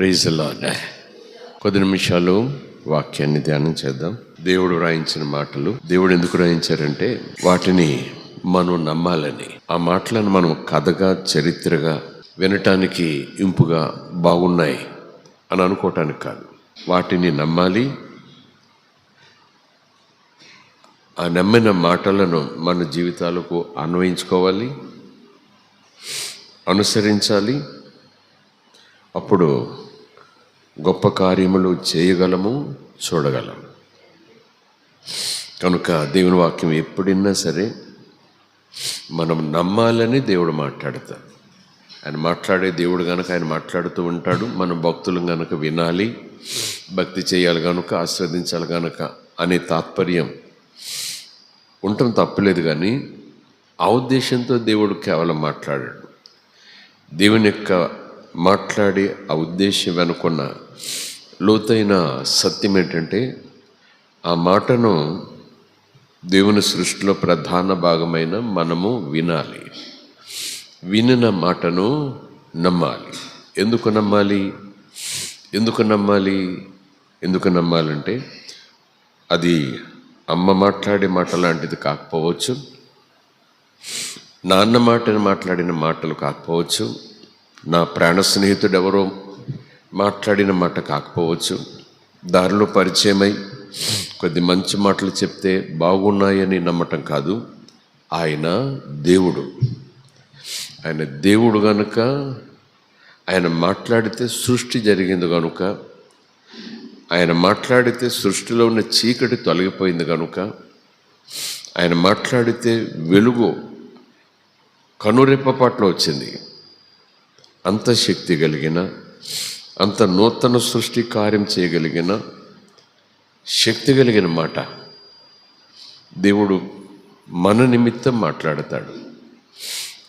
Praise the lord. కొద్ది నిమిషాలు వాక్యాన్ని ధ్యానం చేద్దాం. దేవుడు రాయించిన మాటలు. దేవుడు ఎందుకు రాయించారంటే వాటిని మనం నమ్మాలని. ఆ మాటలను మనం కథగా, చరిత్రగా వినటానికి ఇంపుగా బాగున్నాయి అని అనుకోవటానికి కాదు. వాటిని నమ్మాలి. ఆ నమ్మిన మాటలను మన జీవితాలకు అన్వయించుకోవాలి, అనుసరించాలి. అప్పుడు గొప్ప కార్యములు చేయగలము, చూడగలము. కనుక దేవుని వాక్యం ఎప్పుడైనా సరే మనం నమ్మాలని దేవుడు మాట్లాడతాడు. ఆయన మాట్లాడే దేవుడు కనుక ఆయన మాట్లాడుతూ ఉంటాడు. మనం భక్తులు కనుక వినాలి, భక్తి చేయాలి కనుక, ఆస్వాదించాలి కనుక అనే తాత్పర్యం ఉండటం తప్పలేదు. కానీ ఆ ఉద్దేశంతో దేవుడు కేవలం మాట్లాడాడు. దేవుని యొక్క మాట్లాడి ఆ ఉద్దేశం వెనుకున్న లోతైన సత్యం ఏంటంటే, ఆ మాటను దేవుని సృష్టిలో ప్రధాన భాగమైన మనము వినాలి. వినిన మాటను నమ్మాలి. ఎందుకు నమ్మాలి? ఎందుకు నమ్మాలంటే అది అమ్మ మాట్లాడే మాట లాంటిది కాకపోవచ్చు, నాన్న మాట్లాడిన మాటలు కాకపోవచ్చు, నా ప్రాణ స్నేహితుడు ఎవరో మాట్లాడిన మాట కాకపోవచ్చు, దారిలో పరిచయమై కొద్ది మంచి మాటలు చెప్తే బాగున్నాయని నమ్మటం కాదు. ఆయన దేవుడు కనుక ఆయన మాట్లాడితే సృష్టి జరిగింది కనుక, ఆయన మాట్లాడితే సృష్టిలో ఉన్న చీకటి తొలగిపోయింది కనుక, ఆయన మాట్లాడితే వెలుగు కనురెప్పపాట్లో వచ్చింది. అంత శక్తి కలిగిన, అంత నూతన సృష్టి కార్యం చేయగలిగిన శక్తి కలిగిన మాట దేవుడు మన నిమిత్తం మాట్లాడతాడు.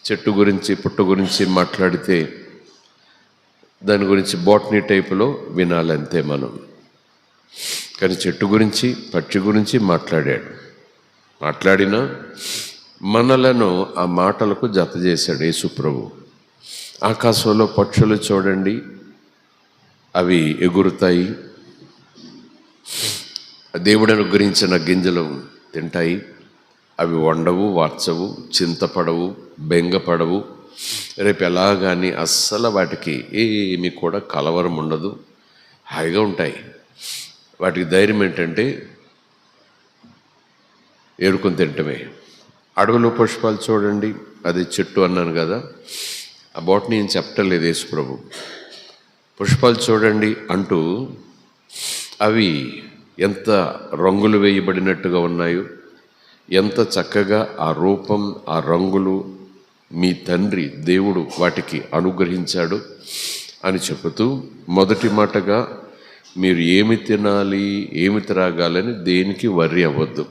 చెట్టు గురించి, పుట్ట గురించి మాట్లాడితే దాని గురించి బోటనీ టైపులో వినాలంతే మనం. కానీ చెట్టు గురించి, పక్షి గురించి మాట్లాడినా మనలను ఆ మాటలకు జత చేశాడు యేసు ప్రభు. ఆకాశంలో పక్షులు చూడండి, అవి ఎగురుతాయి, దేవుడు అనుగ్రహించిన గింజలు తింటాయి. అవి వండవు, వార్చవు, చింతపడవు, బెంగపడవు. రేపు ఎలాగాని అస్సలు వాటికి ఏమి కూడా కలవరం ఉండదు, హాయిగా ఉంటాయి. వాటికి ధైర్యం ఏంటంటే ఏరుకొని తింటమే. అడవులో పుష్పాలు చూడండి, అది చెట్టు అన్నాను కదా, ఆ బోటనీ ఏం చెప్పలేదు యేసు ప్రభు. పుష్పాలు చూడండి అంటూ అవి ఎంత రంగులు వేయబడినట్టుగా ఉన్నాయో, ఎంత చక్కగా ఆ రూపం, ఆ రంగులు మీ తండ్రి దేవుడు వాటికి అనుగ్రహించాడు అని చెబుతూ, మొదటి మాటగా మీరు ఏమి తినాలి, ఏమి త్రాగాలని దేనికి వర్రీ అవ్వద్దు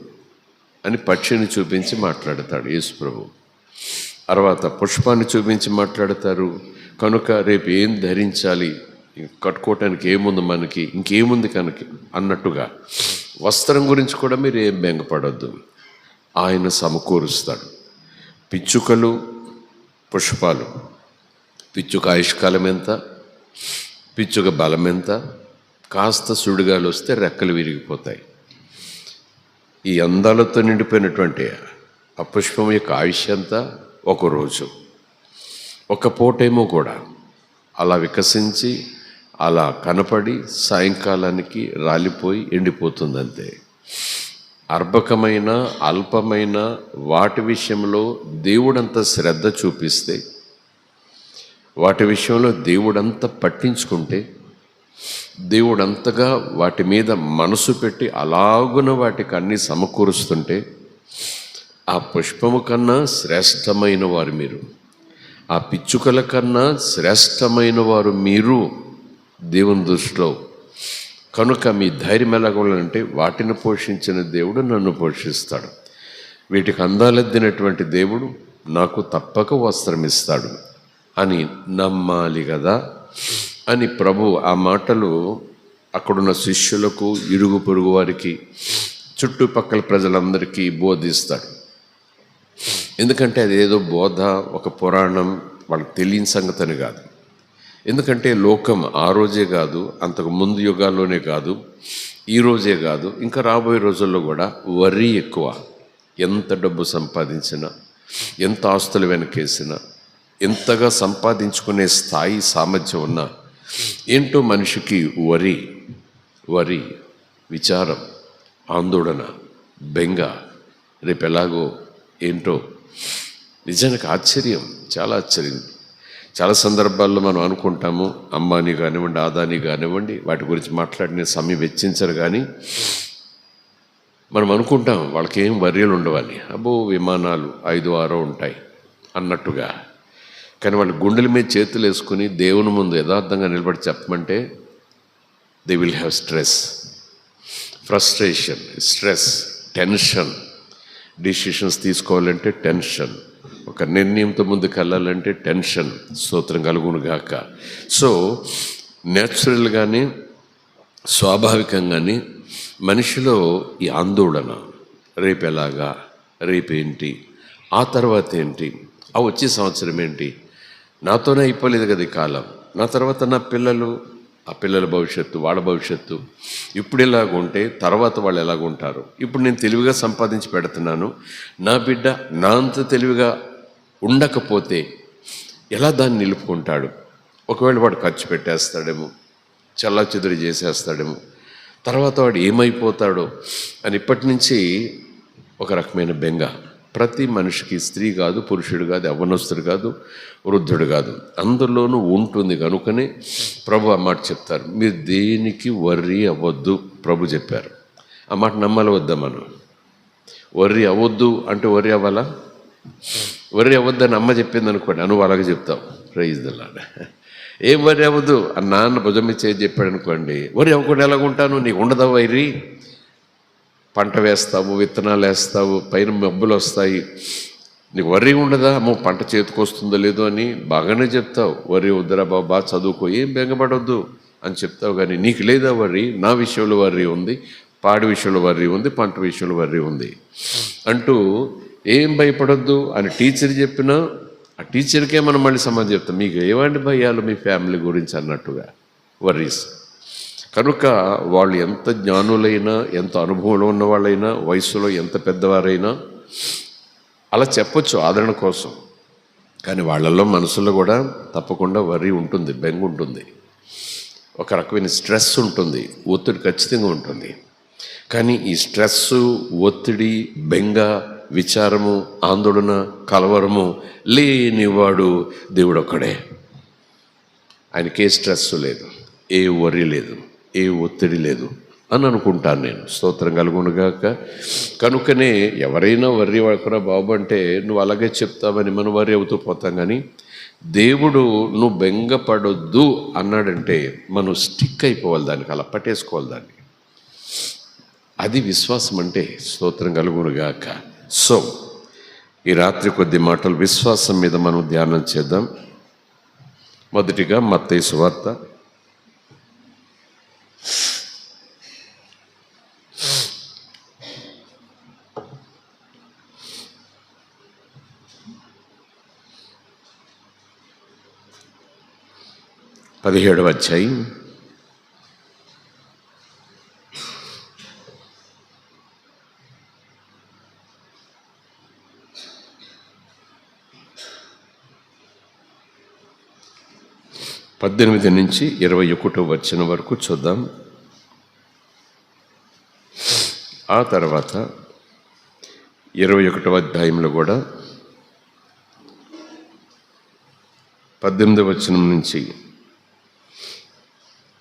అని పక్షిని చూపించి మాట్లాడతాడు యేసు ప్రభు. తర్వాత పుష్పాన్ని చూపించి మాట్లాడతారు. కనుక రేపు ఏం ధరించాలి, కట్టుకోవటానికి ఏముంది, మనకి ఇంకేముంది కనుక అన్నట్టుగా వస్త్రం గురించి కూడా మీరు ఏం బెంగపడొద్దు, ఆయన సమకూరుస్తాడు. పిచ్చుకలు, పుష్పాలు, పిచ్చుక ఆయుష్కాలం ఎంత, పిచ్చుక బలం ఎంత, కాస్త సుడిగాలు వస్తే రెక్కలు విరిగిపోతాయి. ఈ అందాలతో నిండిపోయినటువంటి ఆ పుష్పం యొక్క ఆయుష్ అంతా ఒకరోజు, ఒక పూటేమో కూడా అలా వికసించి అలా కనపడి సాయంకాలానికి రాలిపోయి ఎండిపోతుందంతే. అర్భకమైన, అల్పమైన వాటి విషయంలో దేవుడంత శ్రద్ధ చూపిస్తే, వాటి విషయంలో దేవుడంతా పట్టించుకుంటే, దేవుడంతగా వాటి మీద మనసు పెట్టి అలాగున వాటికి అన్నీ సమకూరుస్తుంటే, ఆ పుష్పము కన్నా శ్రేష్టమైన వారు మీరు, ఆ పిచ్చుకల కన్నా శ్రేష్టమైన వారు మీరు దేవుని దృష్టిలో. కనుక మీ ధైర్యం ఎలాగోలంటే, వాటిని పోషించిన దేవుడు నన్ను పోషిస్తాడు, వీటికి అందాలెద్దినటువంటి దేవుడు నాకు తప్పక వస్త్రం ఇస్తాడు అని నమ్మాలి కదా అని ప్రభు ఆ మాటలు అక్కడున్న శిష్యులకు, ఇరుగు పొరుగు వారికి, చుట్టుపక్కల ప్రజలందరికీ బోధిస్తాడు. ఎందుకంటే అదేదో బోధ, ఒక పురాణం వాళ్ళకి తెలియని సంగతి అని కాదు. ఎందుకంటే లోకం ఆ రోజే కాదు, అంతకు ముందు యుగాల్లోనే కాదు, ఈ రోజే కాదు, ఇంకా రాబోయే రోజుల్లో కూడా వరి ఎక్కువ. ఎంత డబ్బు సంపాదించినా, ఎంత ఆస్తులు వెనకేసినా, ఎంతగా సంపాదించుకునే స్థాయి సామర్థ్యం ఉన్నా ఏంటో మనిషికి వరి విచారం, ఆందోళన, బెంగ, రేపు ఎలాగో ఏంటో. నిజానికి ఆశ్చర్యం, చాలా ఆశ్చర్యం. చాలా సందర్భాల్లో మనం అనుకుంటాము, అంబానీ కానివ్వండి, ఆదానీ కానివ్వండి, వాటి గురించి మాట్లాడిన సమయం వెచ్చించరు. కానీ మనం అనుకుంటాం వాళ్ళకి ఏం వర్రీలు ఉండవని. అబ్బో విమానాలు 5-6 ఉంటాయి అన్నట్టుగా. కానీ వాళ్ళ గుండెల మీద చేతులు వేసుకుని దేవుని ముందు యథార్థంగా నిలబడి చెప్పమంటే they will have stress, frustration, stress, tension. Decisions తీసుకోవాలంటే టెన్షన్, ఒక నిర్ణయంతో ముందుకు వెళ్ళాలంటే టెన్షన్. స్తోత్రం కలుగును గాక. సో న్యాచురల్గానే, స్వాభావికంగానే మనిషిలో ఈ ఆందోళన, రేపు ఎలాగా, రేపేంటి, ఆ తర్వాత ఏంటి, ఆ వచ్చే సంవత్సరం ఏంటి, నాతోనే అయిపోలేదు కదా ఈ కాలం, నా తర్వాత నా పిల్లలు, ఆ పిల్లల భవిష్యత్తు, వాళ్ళ భవిష్యత్తు, ఇప్పుడు ఎలాగుంటే తర్వాత వాళ్ళు ఎలాగుంటారు. ఇప్పుడు నేను తెలివిగా సంపాదించి పెడుతున్నాను, నా బిడ్డ నా అంత తెలివిగా ఉండకపోతే ఎలా దాన్ని నిలుపుకుంటాడు. ఒకవేళ వాడు ఖర్చు పెట్టేస్తాడేమో, చల్లాచెదురు చేసేస్తాడేమో, తర్వాత వాడు ఏమైపోతాడో అని ఇప్పటి నుంచి ఒక రకమైన బెంగ. ప్రతి మనిషికి, స్త్రీ కాదు, పురుషుడు కాదు, యవ్వనస్తుడు కాదు, వృద్ధుడు కాదు, అందరిలోనూ ఉంటుంది. కనుకనే ప్రభు ఆ మాట చెప్తారు, మీరు దేనికి వర్రీ అవ్వద్దు ప్రభు చెప్పారు. ఆ మాట నమ్మాలి వద్దా మనం? వర్రీ అవ్వద్దు అంటే వర్రీ అవ్వాలా? వర్రీ అవ్వద్దని అమ్మ చెప్పింది అనుకోండి, నువ్వు అలాగే చెప్తావు, ప్రైజ్ ది లార్డ్. ఏం వర్రీ అవ్వద్దు అని నాన్న భుజం మీద చేసి చెప్పాడు అనుకోండి, వర్రీ అవ్వకుండా ఎలాగుంటాను? నీకు ఉండదా వైరీ? పంట వేస్తావు, విత్తనాలు వేస్తావు, పైన మబ్బులు వస్తాయి, నీకు వర్రీ ఉండదా? అమ్మో పంట చేతికి వస్తుందో లేదో అని బాగానే చెప్తావు. వర్రీ వద్దురా బాబు, బాగా చదువుకో, ఏం బెంగపడొద్దు అని చెప్తావు. కానీ నీకు లేదా వర్రీ? నా విషయంలో వర్రీ ఉంది, పాడి విషయంలో వర్రీ ఉంది, పంట విషయంలో వర్రీ ఉంది అంటూ ఏం భయపడొద్దు అని టీచర్ చెప్పినా ఆ టీచర్కే మనం మళ్ళీ సమాధానం చెప్తాం, మీకు ఏమండి భయాలు మీ ఫ్యామిలీ గురించి అన్నట్టుగా వర్రీస్. కనుక వాళ్ళు ఎంత జ్ఞానులైనా, ఎంత అనుభవంలో ఉన్న వాళ్ళైనా, వయసులో ఎంత పెద్దవారైనా అలా చెప్పొచ్చు ఆదరణ కోసం. కానీ వాళ్ళల్లో మనసులో కూడా తప్పకుండా వర్రీ ఉంటుంది, బెంగ ఉంటుంది, ఒక రకమైన స్ట్రెస్ ఉంటుంది, ఒత్తిడి ఖచ్చితంగా ఉంటుంది. కానీ ఈ స్ట్రెస్సు, ఒత్తిడి, బెంగ, విచారము, ఆందోళన, కలవరము లేనివాడు దేవుడు ఒక్కడే. ఆయనకే స్ట్రెస్ లేదు, ఏ వర్రీ లేదు, ఏ ఒత్తిడి లేదు అని అనుకుంటాను నేను. స్తోత్రం కలుగునుగాక. కనుకనే ఎవరైనా వర్రీ వాడుకురా బాబు అంటే నువ్వు అలాగే చెప్తావని మనం వర్రీ అవుతూ పోతాం. కానీ దేవుడు నువ్వు బెంగపడొద్దు అన్నాడంటే మనం స్టిక్ అయిపోవాలి దానికి, అలా పట్టేసుకోవాలి దాన్ని. అది విశ్వాసం అంటే. స్తోత్రం కలుగునుగాక. సో ఈ రాత్రి కొద్ది మాటలు విశ్వాసం మీద మనం ధ్యానం చేద్దాం. మొదటిగా మత్తయి సువార్త 17వ అధ్యాయం 18 నుంచి 21వ వచనం వరకు చూద్దాం. ఆ తర్వాత 21వ అధ్యాయంలో కూడా 18వ వచనం నుంచి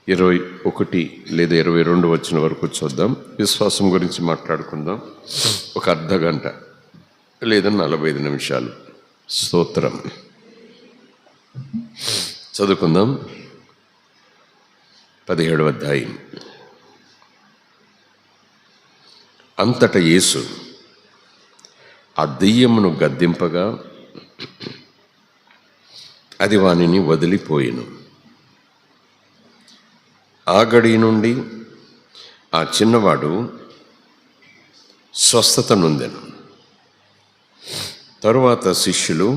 21 లేదా 22 వచనం వరకు చూద్దాం. విశ్వాసం గురించి మాట్లాడుకుందాం. ఒక అర్ధ గంట లేదా 45 నిమిషాలు. స్తోత్రం. చదువుకుందాం. 17వ అధ్యాయం. అంతటా యేసు ఆ దెయ్యమును గద్దింపగా అది వానిని వదిలిపోయెను. ఆ గడి నుండి ఆ చిన్నవాడు స్వస్థత నొందెను. తరువాత శిష్యులు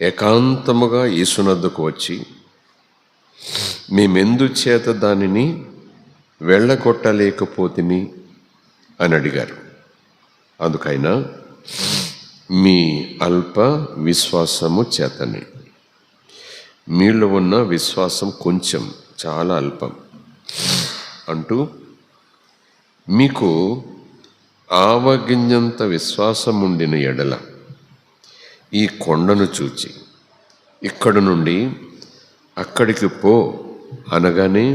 ఏకాంతముగా యేసునద్దకు వచ్చి మేమెందుచేత దానిని వెళ్ళగొట్టలేకపోతిమి అని అడిగారు. అందుకైనా మీ అల్ప విశ్వాసము చేతనే. మీలో ఉన్న విశ్వాసం కొంచెం, చాలా అల్పం అంటూ మీకు ఆవగింజంత విశ్వాసం ఉండిన ఎడల ఈ కొండను చూచి ఇక్కడ నుండి అక్కడికి పో అనగానే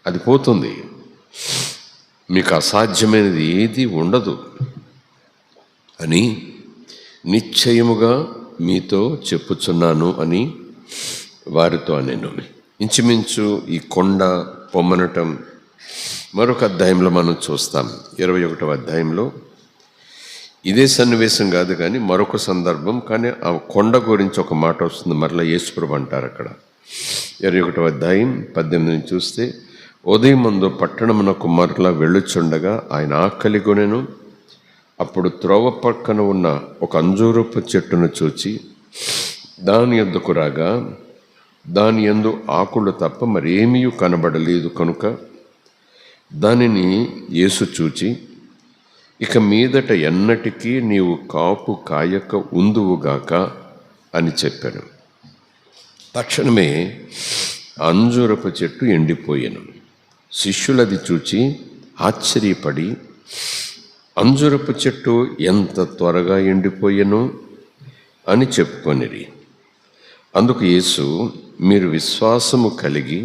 అది పోతుంది. మీకు అసాధ్యమైనది ఏది ఉండదు అని నిశ్చయముగా మీతో చెప్పుచున్నాను అని వారితో నేను. ఇంచుమించు ఈ కొండ పొమ్మనటం మరొక అధ్యాయంలో మనం చూస్తాం. 21వ అధ్యాయంలో ఇదే సన్నివేశం కాదు కానీ మరొక సందర్భం, కానీ ఆ కొండ గురించి ఒక మాట వస్తుంది. మరలా యేసుప్రభు అంటారు అక్కడ 21వ అధ్యాయం 18 చూస్తే, ఉదయం ముందు పట్టణమునకు మరలా వెళ్ళుచుండగా ఆయన ఆకలి కొనెను. అప్పుడు త్రోవ పక్కన ఉన్న ఒక అంజూరపు చెట్టును చూచి దాని యొద్దకు రాగా దాని యందు ఆకులు తప్ప మరేమీ కనబడలేదు కనుక దానిని యేసు చూచి, ఇక మీదట ఎన్నటికీ నీవు కాపు కాయక ఉందువుగాక అని చెప్పాను. తక్షణమే అంజూరపు చెట్టు ఎండిపోయాను. శిష్యులది చూచి ఆశ్చర్యపడి, అంజూరపు చెట్టు ఎంత త్వరగా ఎండిపోయెను అని చెప్పుకొనిరి. అందుకు యేసు, మీరు విశ్వాసము కలిగి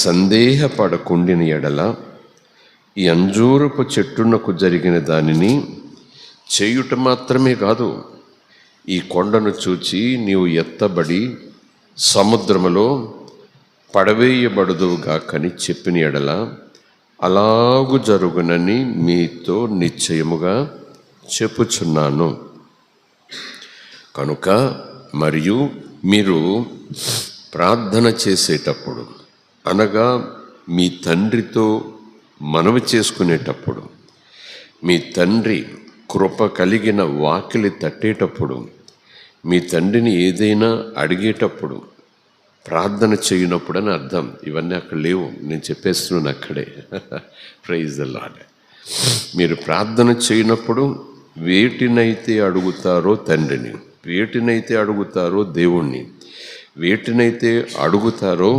సందేహపడకుండిన ఎడల ఈ అంజూరపు చెట్టునకు జరిగిన దానిని చేయుట మాత్రమే కాదు, ఈ కొండను చూచి నీవు ఎత్తబడి సముద్రములో పడవేయబడుదువుగాకని చెప్పిన ఎడల అలాగు జరుగునని మీతో నిశ్చయముగా చెప్పుచున్నాను. కనుక మరియు మీరు ప్రార్థన చేసేటప్పుడు, అనగా మీ తండ్రితో మనవి చేసుకునేటప్పుడు, మీ తండ్రి కృప కలిగిన వాకిలి తట్టేటప్పుడు, మీ తండ్రిని ఏదైనా అడిగేటప్పుడు ప్రార్థన చేయనప్పుడు అని అర్థం. ఇవన్నీ అక్కడ లేవు, నేను చెప్పేస్తున్నాను అక్కడే. Praise the Lord. మీరు ప్రార్థన చేయనప్పుడు వేటినైతే అడుగుతారో తండ్రిని, వేటినైతే అడుగుతారో దేవుణ్ణి, వేటినైతే అడుగుతారో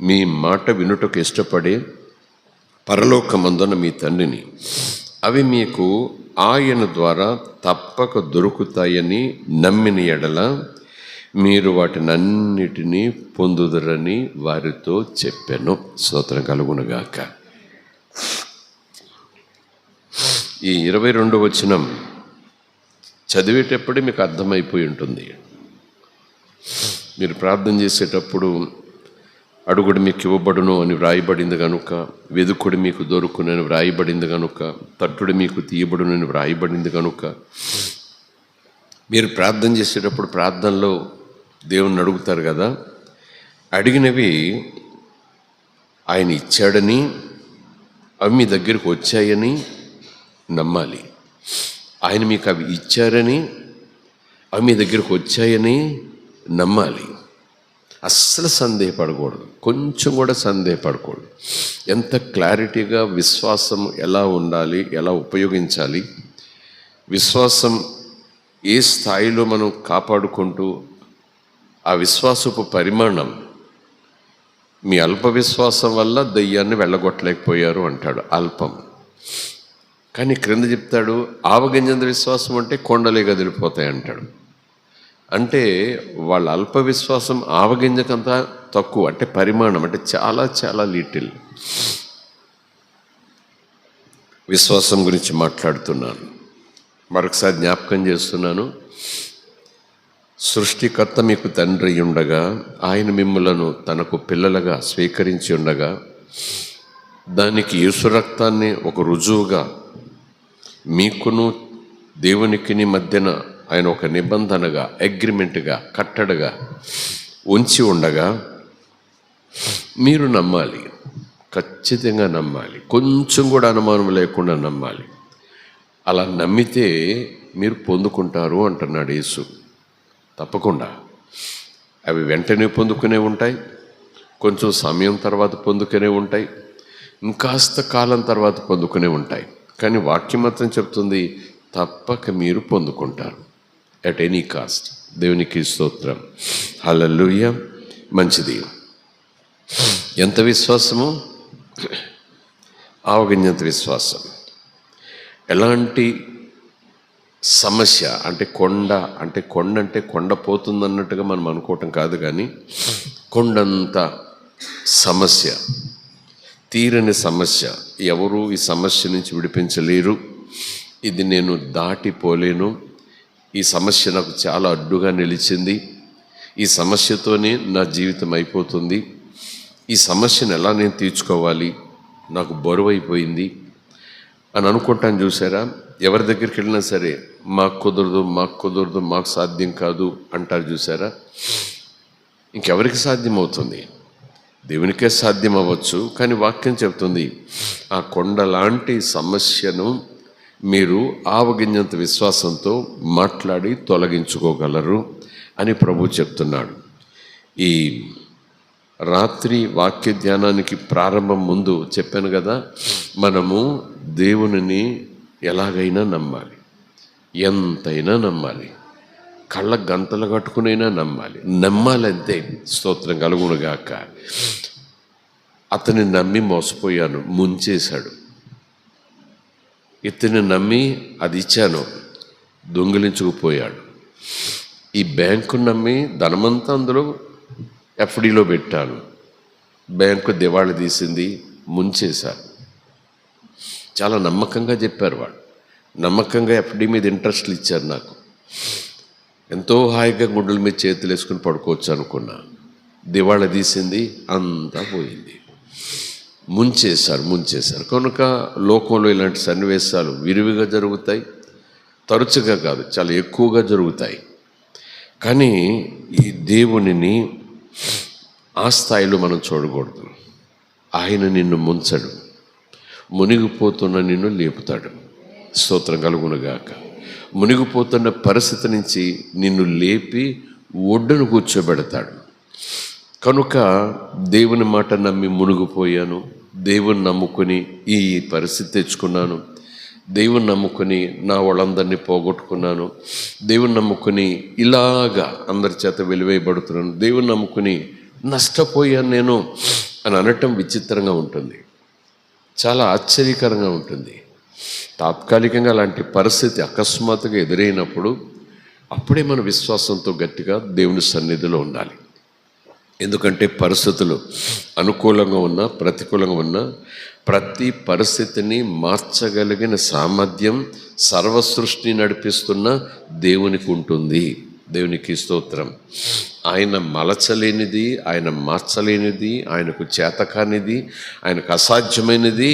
మీ మాట వినుటకు ఇష్టపడే పరలోకమందున మీ తండ్రిని, అవి మీకు ఆయన ద్వారా తప్పక దొరుకుతాయని నమ్మిన ఎడల మీరు వాటినన్నిటినీ పొందుదరని వారితో చెప్పాను. స్తోత్రం కలుగునుగాక. ఈ 22వ వచనం చదివేటప్పుడే మీకు అర్థమైపోయి ఉంటుంది. మీరు ప్రార్థన చేసేటప్పుడు అడుగుడు మీకు ఇవ్వబడును అని వ్రాయబడింది కనుక, వెదుకుడు మీకు దొరుకునని వ్రాయబడింది కనుక, తట్టుడు మీకు తీయబడును అని వ్రాయబడింది కనుక, మీరు ప్రార్థన చేసేటప్పుడు ప్రార్థనలో దేవుణ్ణి అడుగుతారు కదా, అడిగినవి ఆయన ఇచ్చాడని, అవి మీ దగ్గరికి వచ్చాయని నమ్మాలి. ఆయన మీకు అవి ఇచ్చారని, అవి మీ దగ్గరికి వచ్చాయని నమ్మాలి. అస్సలు సందేహపడకూడదు, కొంచెం కూడా సందేహపడకూడదు. ఎంత క్లారిటీగా విశ్వాసం ఎలా ఉండాలి, ఎలా ఉపయోగించాలి, విశ్వాసం ఏ స్థాయిలో మనం కాపాడుకుంటూ ఆ విశ్వాసపు పరిమాణం. మీ అల్ప విశ్వాసం వల్ల దయ్యాన్ని వెళ్ళగొట్టలేకపోయారు అంటాడు, అల్పం. కానీ క్రింద చెప్తాడు ఆవగింజంత విశ్వాసం అంటే కొండలే కదిలిపోతాయి అంటాడు. అంటే వాళ్ళ అల్ప విశ్వాసం ఆవగింజకంతా తక్కువ, అంటే పరిమాణం, అంటే చాలా చాలా లిటిల్. విశ్వాసం గురించి మాట్లాడుతున్నాను. మరొకసారి జ్ఞాపకం చేస్తున్నాను. సృష్టికర్త మీకు తండ్రి ఉండగా, ఆయన మిమ్ములను తనకు పిల్లలుగా స్వీకరించి ఉండగా, దానికి యేసు రక్తాన్ని ఒక రుజువుగా మీకును దేవునికిని మధ్యన ఆయన ఒక నిబంధనగా, అగ్రిమెంట్గా, కట్టడగా ఉంచి ఉండగా మీరు నమ్మాలి, ఖచ్చితంగా నమ్మాలి, కొంచెం కూడా అనుమానం లేకుండా నమ్మాలి. అలా నమ్మితే మీరు పొందుకుంటారు అంటున్నాడు యేసు. తప్పకుండా అవి వెంటనే పొందుకునే ఉంటాయి, కొంచెం సమయం తర్వాత పొందుకునే ఉంటాయి, ఇంకాస్త కాలం తర్వాత పొందుకునే ఉంటాయి. కానీ వాక్యం మాత్రం చెప్తుంది, తప్పక మీరు పొందుకుంటారు, ఎట్ ఎనీ కాస్ట్. దేవునికి స్తోత్రం, హల్లెలూయా. మంచిది. ఎంత విశ్వాసము? ఆవగింజంత విశ్వాసం. ఎలాంటి సమస్య అంటే కొండ అంటే కొండ పోతుందన్నట్టుగా మనం అనుకోవటం కాదు, కానీ కొండంత సమస్య, తీరని సమస్య, ఎవరు ఈ సమస్య నుంచి విడిపించలేరు, ఇది నేను దాటిపోలేను, ఈ సమస్య నాకు చాలా అడ్డుగా నిలిచింది, ఈ సమస్యతోనే నా జీవితం అయిపోతుంది, ఈ సమస్యను ఎలా నేను తీర్చుకోవాలి, నాకు బరువు అయిపోయింది అని అనుకుంటాను. చూసారా? ఎవరి దగ్గరికి వెళ్ళినా సరే మాకు కుదరదు, మాకు సాధ్యం కాదు అంటారు. చూసారా? ఇంకెవరికి సాధ్యమవుతుంది? దేవునికే సాధ్యం అవ్వచ్చు. కానీ వాక్యం చెప్తుంది, ఆ కొండలాంటి సమస్యను మీరు ఆవగింజంత విశ్వాసంతో మాట్లాడి తొలగించుకోగలరు అని ప్రభు చెప్తున్నాడు. ఈ రాత్రి వాక్య ధ్యానానికి ప్రారంభం ముందు చెప్పాను కదా, మనము దేవునిని ఎలాగైనా నమ్మాలి, ఎంతైనా నమ్మాలి, కళ్ళ గంతలు కట్టుకునైనా నమ్మాలంతే. స్తోత్రం కలుగునుగాక. అతన్ని నమ్మి మోసపోయాను, ముంచేశాడు. ఇతన్ని నమ్మి అది ఇచ్చాను, దొంగిలించుకుపోయాడు. ఈ బ్యాంకు నమ్మి ధనమంతా అందులో ఎఫ్డీలో పెట్టాను, బ్యాంకు దివాళి తీసింది, ముంచేశారు. చాలా నమ్మకంగా చెప్పారు వాళ్ళు, నమ్మకంగా ఎఫ్డీ మీద ఇంట్రెస్ట్లు ఇచ్చారు. నాకు ఎంతో హాయిగా గుడ్డల మీద చేతులు వేసుకుని పడుకోవచ్చు అనుకున్నా, దివాళి తీసింది, అంతా పోయింది. ముంచేశారు. కనుక లోకంలో ఇలాంటి సన్నివేశాలు విరివిగా జరుగుతాయి, తరచుగా కాదు, చాలా ఎక్కువగా జరుగుతాయి. కానీ ఈ దేవునిని ఆ స్థాయిలో మనం చూడకూడదు. ఆయన నిన్ను ముంచడు, మునిగిపోతున్న నిన్ను లేపుతాడు. స్తోత్రం కలుగునుగాక. మునిగిపోతున్న పరిస్థితి నుంచి నిన్ను లేపి ఒడ్డును కూర్చోబెడతాడు. కనుక దేవుని మాట నమ్మి మునిగిపోయాను, దేవుని నమ్ముకొని ఈ పరిస్థితి తెచ్చుకున్నాను, దేవుని నమ్ముకొని నా వాళ్ళందరినీ పోగొట్టుకున్నాను, దేవుని నమ్ముకొని ఇలాగా అందరి చేత వెలివేయబడుతున్నాను, దేవుని నమ్ముకొని నష్టపోయాను నేను అని అనటం విచిత్రంగా ఉంటుంది, చాలా ఆశ్చర్యకరంగా ఉంటుంది. తాత్కాలికంగా అలాంటి పరిస్థితి అకస్మాత్తుగా ఎదురైనప్పుడు అప్పుడే మన విశ్వాసంతో గట్టిగా దేవుని సన్నిధిలో ఉండాలి. ఎందుకంటే పరిస్థితులు అనుకూలంగా ఉన్నా ప్రతికూలంగా ఉన్నా ప్రతి పరిస్థితిని మార్చగలిగిన సామర్థ్యం సర్వసృష్టిని నడిపిస్తున్న దేవునికి ఉంటుంది. దేవునికి స్తోత్రం. ఆయన మలచలేనిది, ఆయన మార్చలేనిది, ఆయనకు చేతకానిది, ఆయనకు అసాధ్యమైనది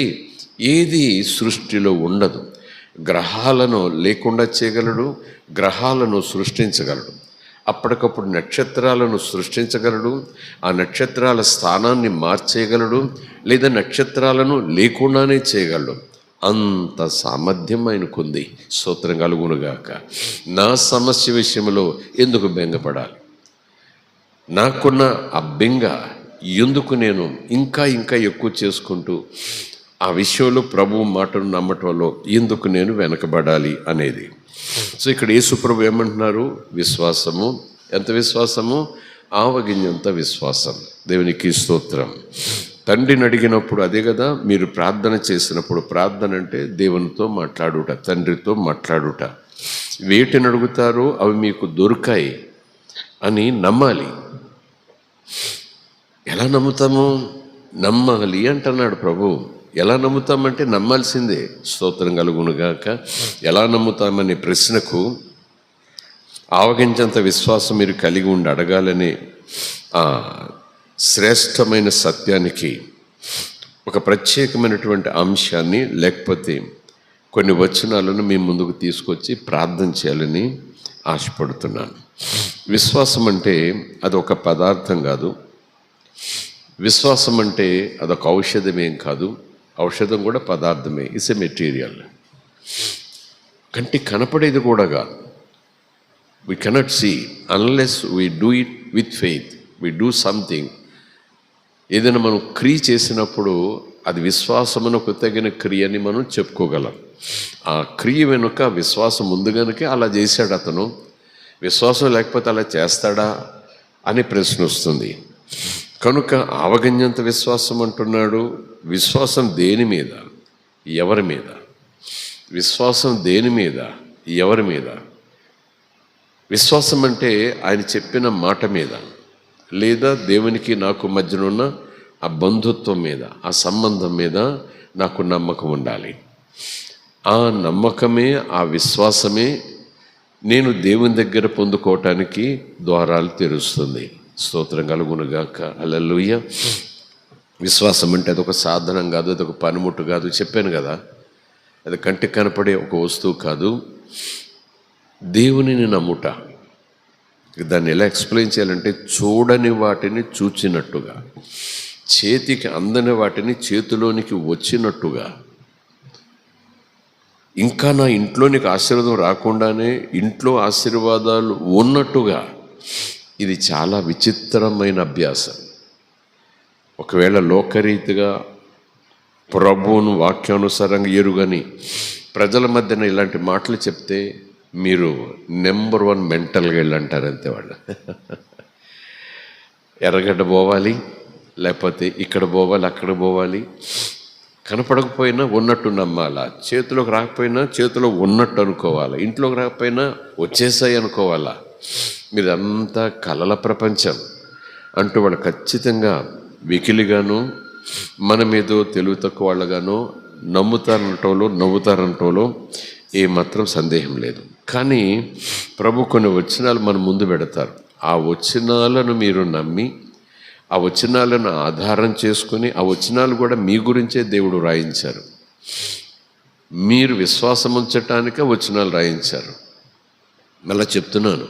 ఏది సృష్టిలో ఉండదు. గ్రహాలను లేకుండా చేయగలడు, గ్రహాలను సృష్టించగలడు, అప్పటికప్పుడు నక్షత్రాలను సృష్టించగలడు, ఆ నక్షత్రాల స్థానాన్ని మార్చేయగలడు, లేదా నక్షత్రాలను లేకుండానే చేయగలడు. అంత సామర్థ్యం ఆయనకుంది. స్తోత్రం కలుగునుగాక. నా సమస్య విషయంలో ఎందుకు బెంగపడాలి? నాకున్న ఆ బెంగ ఎందుకు నేను ఇంకా ఎక్కువ చేసుకుంటూ ఆ విషయంలో ప్రభువు మాటను నమ్మటంలో ఎందుకు నేను వెనకబడాలి అనేది. సో ఇక్కడ యేసు ప్రభు ఏమంటున్నారు? విశ్వాసము. ఎంత విశ్వాసము? ఆవగింజంత విశ్వాసం. దేవునికి స్తోత్రం. తండ్రిని అడిగినప్పుడు అదే కదా, మీరు ప్రార్థన చేసినప్పుడు, ప్రార్థన అంటే దేవునితో మాట్లాడుట, తండ్రితో మాట్లాడుట. వేటిని అడుగుతారో అవి మీకు దొరికాయి అని నమ్మాలి. ఎలా నమ్ముతాము? నమ్మాలి అంటున్నాడు ప్రభు. ఎలా నమ్ముతామంటే నమ్మాల్సిందే. స్తోత్రం కలుగునుగాక. ఎలా నమ్ముతామనే ప్రశ్నకు ఆవగించంత విశ్వాసం మీరు కలిగి ఉండి అడగాలనే ఆ శ్రేష్టమైన సత్యానికి ఒక ప్రత్యేకమైనటువంటి అంశాన్ని లేకపోతే కొన్ని వచనాలను మీ ముందుకు తీసుకొచ్చి ప్రార్థన చేయాలని ఆశపడుతున్నాను. విశ్వాసం అంటే అదొక పదార్థం కాదు. విశ్వాసం అంటే అదొక ఔషధమేం కాదు. ఔషధం కూడా పదార్థమే. It's a material. కంటికి కనపడేది కూడా కాదు. We cannot see unless we do it with faith. We do something ఏదైనా మనం క్రియ చేసినప్పుడు అది విశ్వాసమునకు తగిన క్రియ అని మనం చెప్పుకోగలం. ఆ క్రియ వెనుక విశ్వాసం ఉంది కనుక అలా చేశాడు అతను. విశ్వాసం లేకపోతే అలా చేస్తాడా అని ప్రశ్న వస్తుంది. కనుక ఆవగన్యంత విశ్వాసం అంటున్నాడు. విశ్వాసం దేని మీద, ఎవరి మీద? విశ్వాసం దేని మీద, ఎవరి మీద? విశ్వాసం అంటే ఆయన చెప్పిన మాట మీద, లేదా దేవునికి నాకు మధ్యనున్న ఆ బంధుత్వం మీద, ఆ సంబంధం మీద నాకు నమ్మకం ఉండాలి. ఆ నమ్మకమే, ఆ విశ్వాసమే నేను దేవుని దగ్గర పొందుకోవటానికి ద్వారాలు తెరుస్తుంది. స్తోత్రం కలుగునుగాక. హల్లెలూయా. విశ్వాసం అంటే అదొక సాధనం కాదు, అదొక పనిముట్టు కాదు. చెప్పాను కదా, అది కంటికి కనపడే ఒక వస్తువు కాదు. దేవునిని నమ్ముట, దాన్ని ఎలా ఎక్స్ప్లెయిన్ చేయాలంటే చూడని వాటిని చూచినట్టుగా, చేతికి అందని వాటిని చేతిలోనికి వచ్చినట్టుగా, ఇంకా నా ఇంట్లో నీకు ఆశీర్వాదం రాకుండానే ఇంట్లో ఆశీర్వాదాలు ఉన్నట్టుగా. ఇది చాలా విచిత్రమైన అభ్యాసం. ఒకవేళ లోకరీతిగా ప్రభువును వాక్యానుసారంగా ఎరుగని ప్రజల మధ్యన ఇలాంటి మాటలు చెప్తే మీరు నెంబర్ 1 మెంటల్గా వెళ్ళంటారు అంతే. వాళ్ళు ఎర్రగడ్డ పోవాలి, లేకపోతే ఇక్కడ పోవాలి, అక్కడ పోవాలి. కనపడకపోయినా ఉన్నట్టు నమ్మాలా, చేతిలోకి రాకపోయినా చేతిలో ఉన్నట్టు అనుకోవాలా, ఇంట్లోకి రాకపోయినా వచ్చేసాయి అనుకోవాలా. మీరంతా కలల ప్రపంచం అంటూ వాళ్ళు ఖచ్చితంగా వెకిలిగాను మన మీద తెలివి తక్కువ వాళ్ళగాను నవ్వుతారంటోలో ఏమాత్రం సందేహం లేదు. కానీ ప్రభు కొన్ని వచనాలు మన ముందు పెడతారు. ఆ వచనాలను మీరు నమ్మి, ఆ వచనాలను ఆధారం చేసుకుని, ఆ వచనాలు కూడా మీ గురించే దేవుడు రాయించారు. మీరు విశ్వాసం ఉంచటానికే వచనాలు రాయించారు. మళ్ళీ చెప్తున్నాను,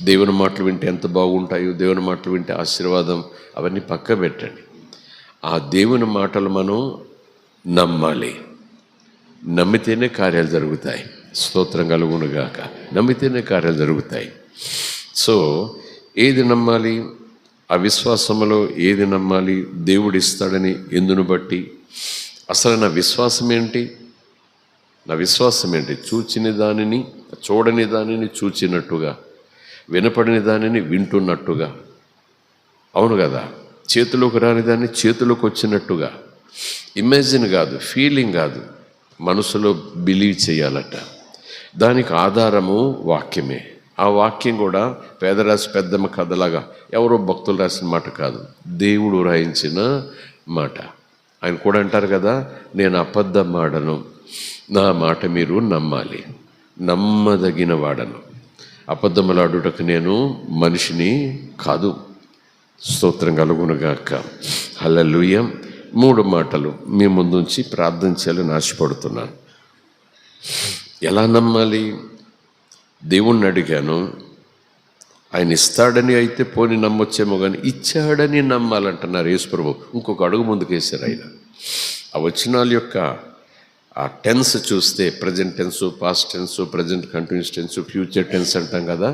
దేవుని మాటలు వింటే ఎంత బాగుంటాయో, దేవుని మాటలు వింటే ఆశీర్వాదం, అవన్నీ పక్క పెట్టండి. ఆ దేవుని మాటలు మనం నమ్మాలి. నమ్మితేనే కార్యాలు జరుగుతాయి. స్తోత్రం కలుగునుగాక. నమ్మితేనే కార్యాలు జరుగుతాయి. సో ఏది నమ్మాలి? ఆ విశ్వాసంలో ఏది నమ్మాలి? దేవుడు ఇస్తాడని ఎందును బట్టి? అసలు నా విశ్వాసం ఏంటి? నా విశ్వాసం ఏంటి? చూడని దానిని చూచినట్టుగా, వినపడిన దానిని వింటున్నట్టుగా. అవును కదా. చేతిలోకి రాని దాన్ని చేతిలోకి వచ్చినట్టుగా. ఇమాజిన్ కాదు, ఫీలింగ్ కాదు, మనసులో బిలీవ్ చేయాలట. దానికి ఆధారము వాక్యమే. ఆ వాక్యం కూడా పేదరాశి పెద్దమ్మ కథలాగా ఎవరో భక్తులు రాసిన మాట కాదు, దేవుడు రాయించిన మాట. ఆయన కూడా అంటారు కదా, నేను అబద్ధం ఆడను, నా మాట మీరు నమ్మాలి, నమ్మదగిన వాడను, అబద్ధములాడుటకు నేను మనిషిని కాదు. స్తోత్రం కలుగునుగాక. హల్లెలూయా. 3 మాటలు మీ ముందుంచి ప్రార్థన చేయాలని ఆశపడుతున్నాను. ఎలా నమ్మాలి? దేవుణ్ణి అడిగాను, ఆయన ఇస్తాడని అయితే పోని నమ్మొచ్చేమో, కానీ ఇచ్చాడని నమ్మాలంటున్నారు యేసుప్రభు. ఇంకొక అడుగు ముందుకేశారు ఆయన. ఆ వచనాల యొక్క ఆ టెన్స్ చూస్తే present tense, past tense, present continuous tense, future tense అంటాం కదా.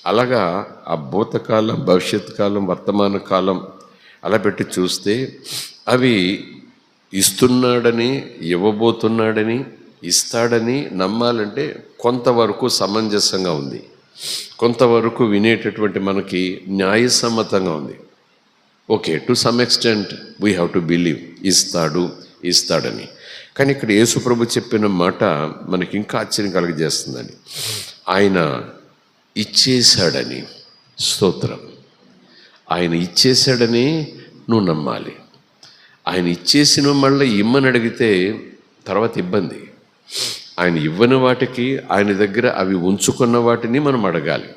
అలాగా ఆ భూతకాలం, భవిష్యత్ కాలం, వర్తమాన కాలం అలా పెట్టి చూస్తే అవి ఇస్తున్నాడని, ఇవ్వబోతున్నాడని, ఇస్తాడని నమ్మాలంటే కొంతవరకు సమంజసంగా ఉంది, కొంతవరకు వినేటటువంటి మనకి న్యాయసమ్మతంగా ఉంది. Okay, to some extent we have to believe ఇస్తాడని. కానీ ఇక్కడ యేసుప్రభు చెప్పిన మాట మనకి ఇంకా ఆశ్చర్యం కలుగజేస్తుందని. ఆయన ఇచ్చేశాడని. స్తోత్రం. ఆయన ఇచ్చేశాడని నువ్వు నమ్మాలి. ఆయన ఇచ్చేసిన మళ్ళీ ఇమ్మని అడిగితే తర్వాత ఇబ్బంది. ఆయన ఇవ్వని వాటికి, ఆయన దగ్గర అవి ఉంచుకున్న వాటిని మనం అడగాలి.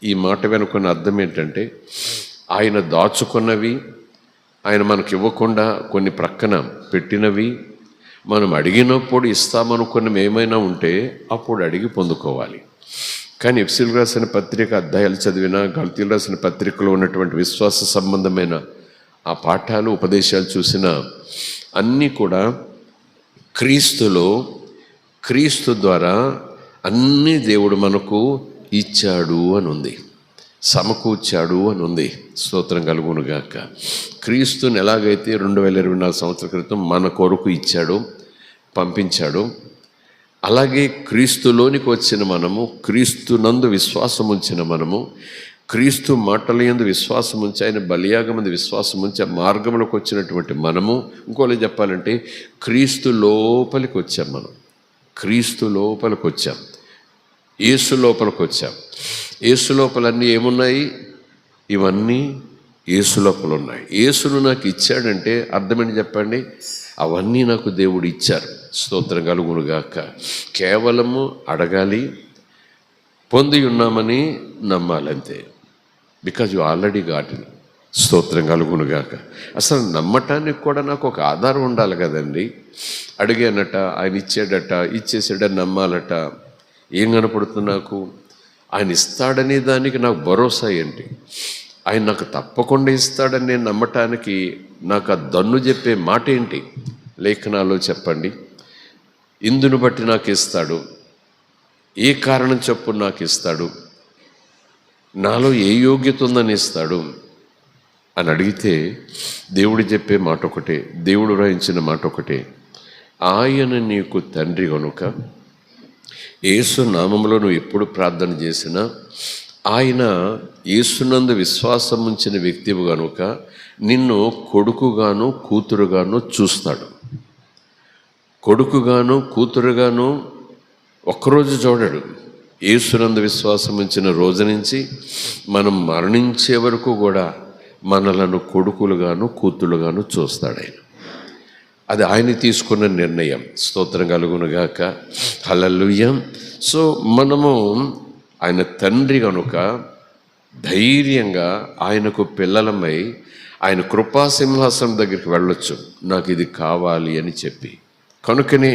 ఈ మాట వెనుకున్న అర్థం ఏంటంటే, ఆయన దాచుకున్నవి, ఆయన మనకి ఇవ్వకుండా కొన్ని ప్రక్కన పెట్టినవి, మనం అడిగినప్పుడు ఇస్తామనుకున్నవి ఏమైనా ఉంటే అప్పుడు అడిగి పొందుకోవాలి. కానీ ఎఫెసీయులకు రాసిన పత్రిక అధ్యాయాలు చదివినా, గలతీయులకు రాసిన పత్రికలో ఉన్నటువంటి విశ్వాస సంబంధమైన ఆ పాఠాలు, ఉపదేశాలు చూసినా అన్నీ కూడా క్రీస్తు ద్వారా అన్నీ దేవుడు మనకు ఇచ్చాడు అని ఉంది, సమకూర్చాడు అని ఉంది. స్తోత్రం కలుగునుగాక. క్రీస్తుని ఎలాగైతే 2024 సంవత్సరాల క్రితం మన కొరకు ఇచ్చాడో, పంపించాడో, అలాగే క్రీస్తులోనికి వచ్చిన మనము, క్రీస్తునందు విశ్వాసం ఉంచిన మనము, క్రీస్తు మాటల యందు విశ్వాసం ఉంచి, ఆయన బలియాగమందు విశ్వాసం ఉంచి ఆ మార్గంలోకి వచ్చినటువంటి మనము, ఇంకోలా చెప్పాలంటే క్రీస్తు లోపలికి వచ్చాం. మనం క్రీస్తు లోపలికి వచ్చాం, యేసు లోపలికి వచ్చాం. యేసు లోపలన్నీ ఏమున్నాయి? ఇవన్నీ యేసు లోపల ఉన్నాయి. యేసును నాకు ఇచ్చాడంటే అర్థమేంటి చెప్పండి? అవన్నీ నాకు దేవుడు ఇచ్చారు. స్తోత్రం కలుగునుగాక. కేవలము అడగాలి, పొంది ఉన్నామని నమ్మాలంతే. Because you already got it. స్తోత్రం కలుగునుగాక. అసలు నమ్మటానికి కూడా నాకు ఒక ఆధారం ఉండాలి కదండి. అడిగానట, ఆయన ఇచ్చాడట, ఇచ్చేసాడని నమ్మాలట. ఏం కనపడుతుంది నాకు? ఆయన ఇస్తాడనే దానికి నాకు భరోసా ఏంటి? ఆయన నాకు తప్పకుండా ఇస్తాడని నేను నమ్మటానికి నాకు ఆ దన్ను చెప్పే మాట ఏంటి? లేఖనాల్లో చెప్పండి. ఇందును బట్టి నాకు ఇస్తాడు, ఏ కారణం చొప్పున నాకు ఇస్తాడు, నాలో ఏ యోగ్యత ఉందని ఇస్తాడు అని అడిగితే దేవుడు చెప్పే మాట ఒకటే, దేవుడు రాయించిన మాట ఒకటే, ఆయన నీకు తండ్రి కనుక యేసు నామములో నువ్వు ఎప్పుడు ప్రార్థన చేసినా ఆయన యేసునందు విశ్వాసం ఉంచిన వ్యక్తివి కనుక నిన్ను కొడుకుగాను కూతురుగాను చూస్తాడు. కొడుకుగాను కూతురుగాను ఒక్కరోజు చూడడు. యేసునందు విశ్వాసం ఉంచిన రోజు నుంచి మనం మరణించే వరకు కూడా మనలను కొడుకులుగాను కూతురుగాను చూస్తాడు ఆయన. అది ఆయన తీసుకున్న నిర్ణయం. స్తోత్రం కలుగునుగాక. హల్లెలూయా. సో మనము ఆయన తండ్రి కనుక ధైర్యంగా ఆయనకు పిల్లలమై ఆయన కృపాసింహాసనం దగ్గరికి వెళ్ళొచ్చు, నాకు ఇది కావాలి అని చెప్పి. కనుకనే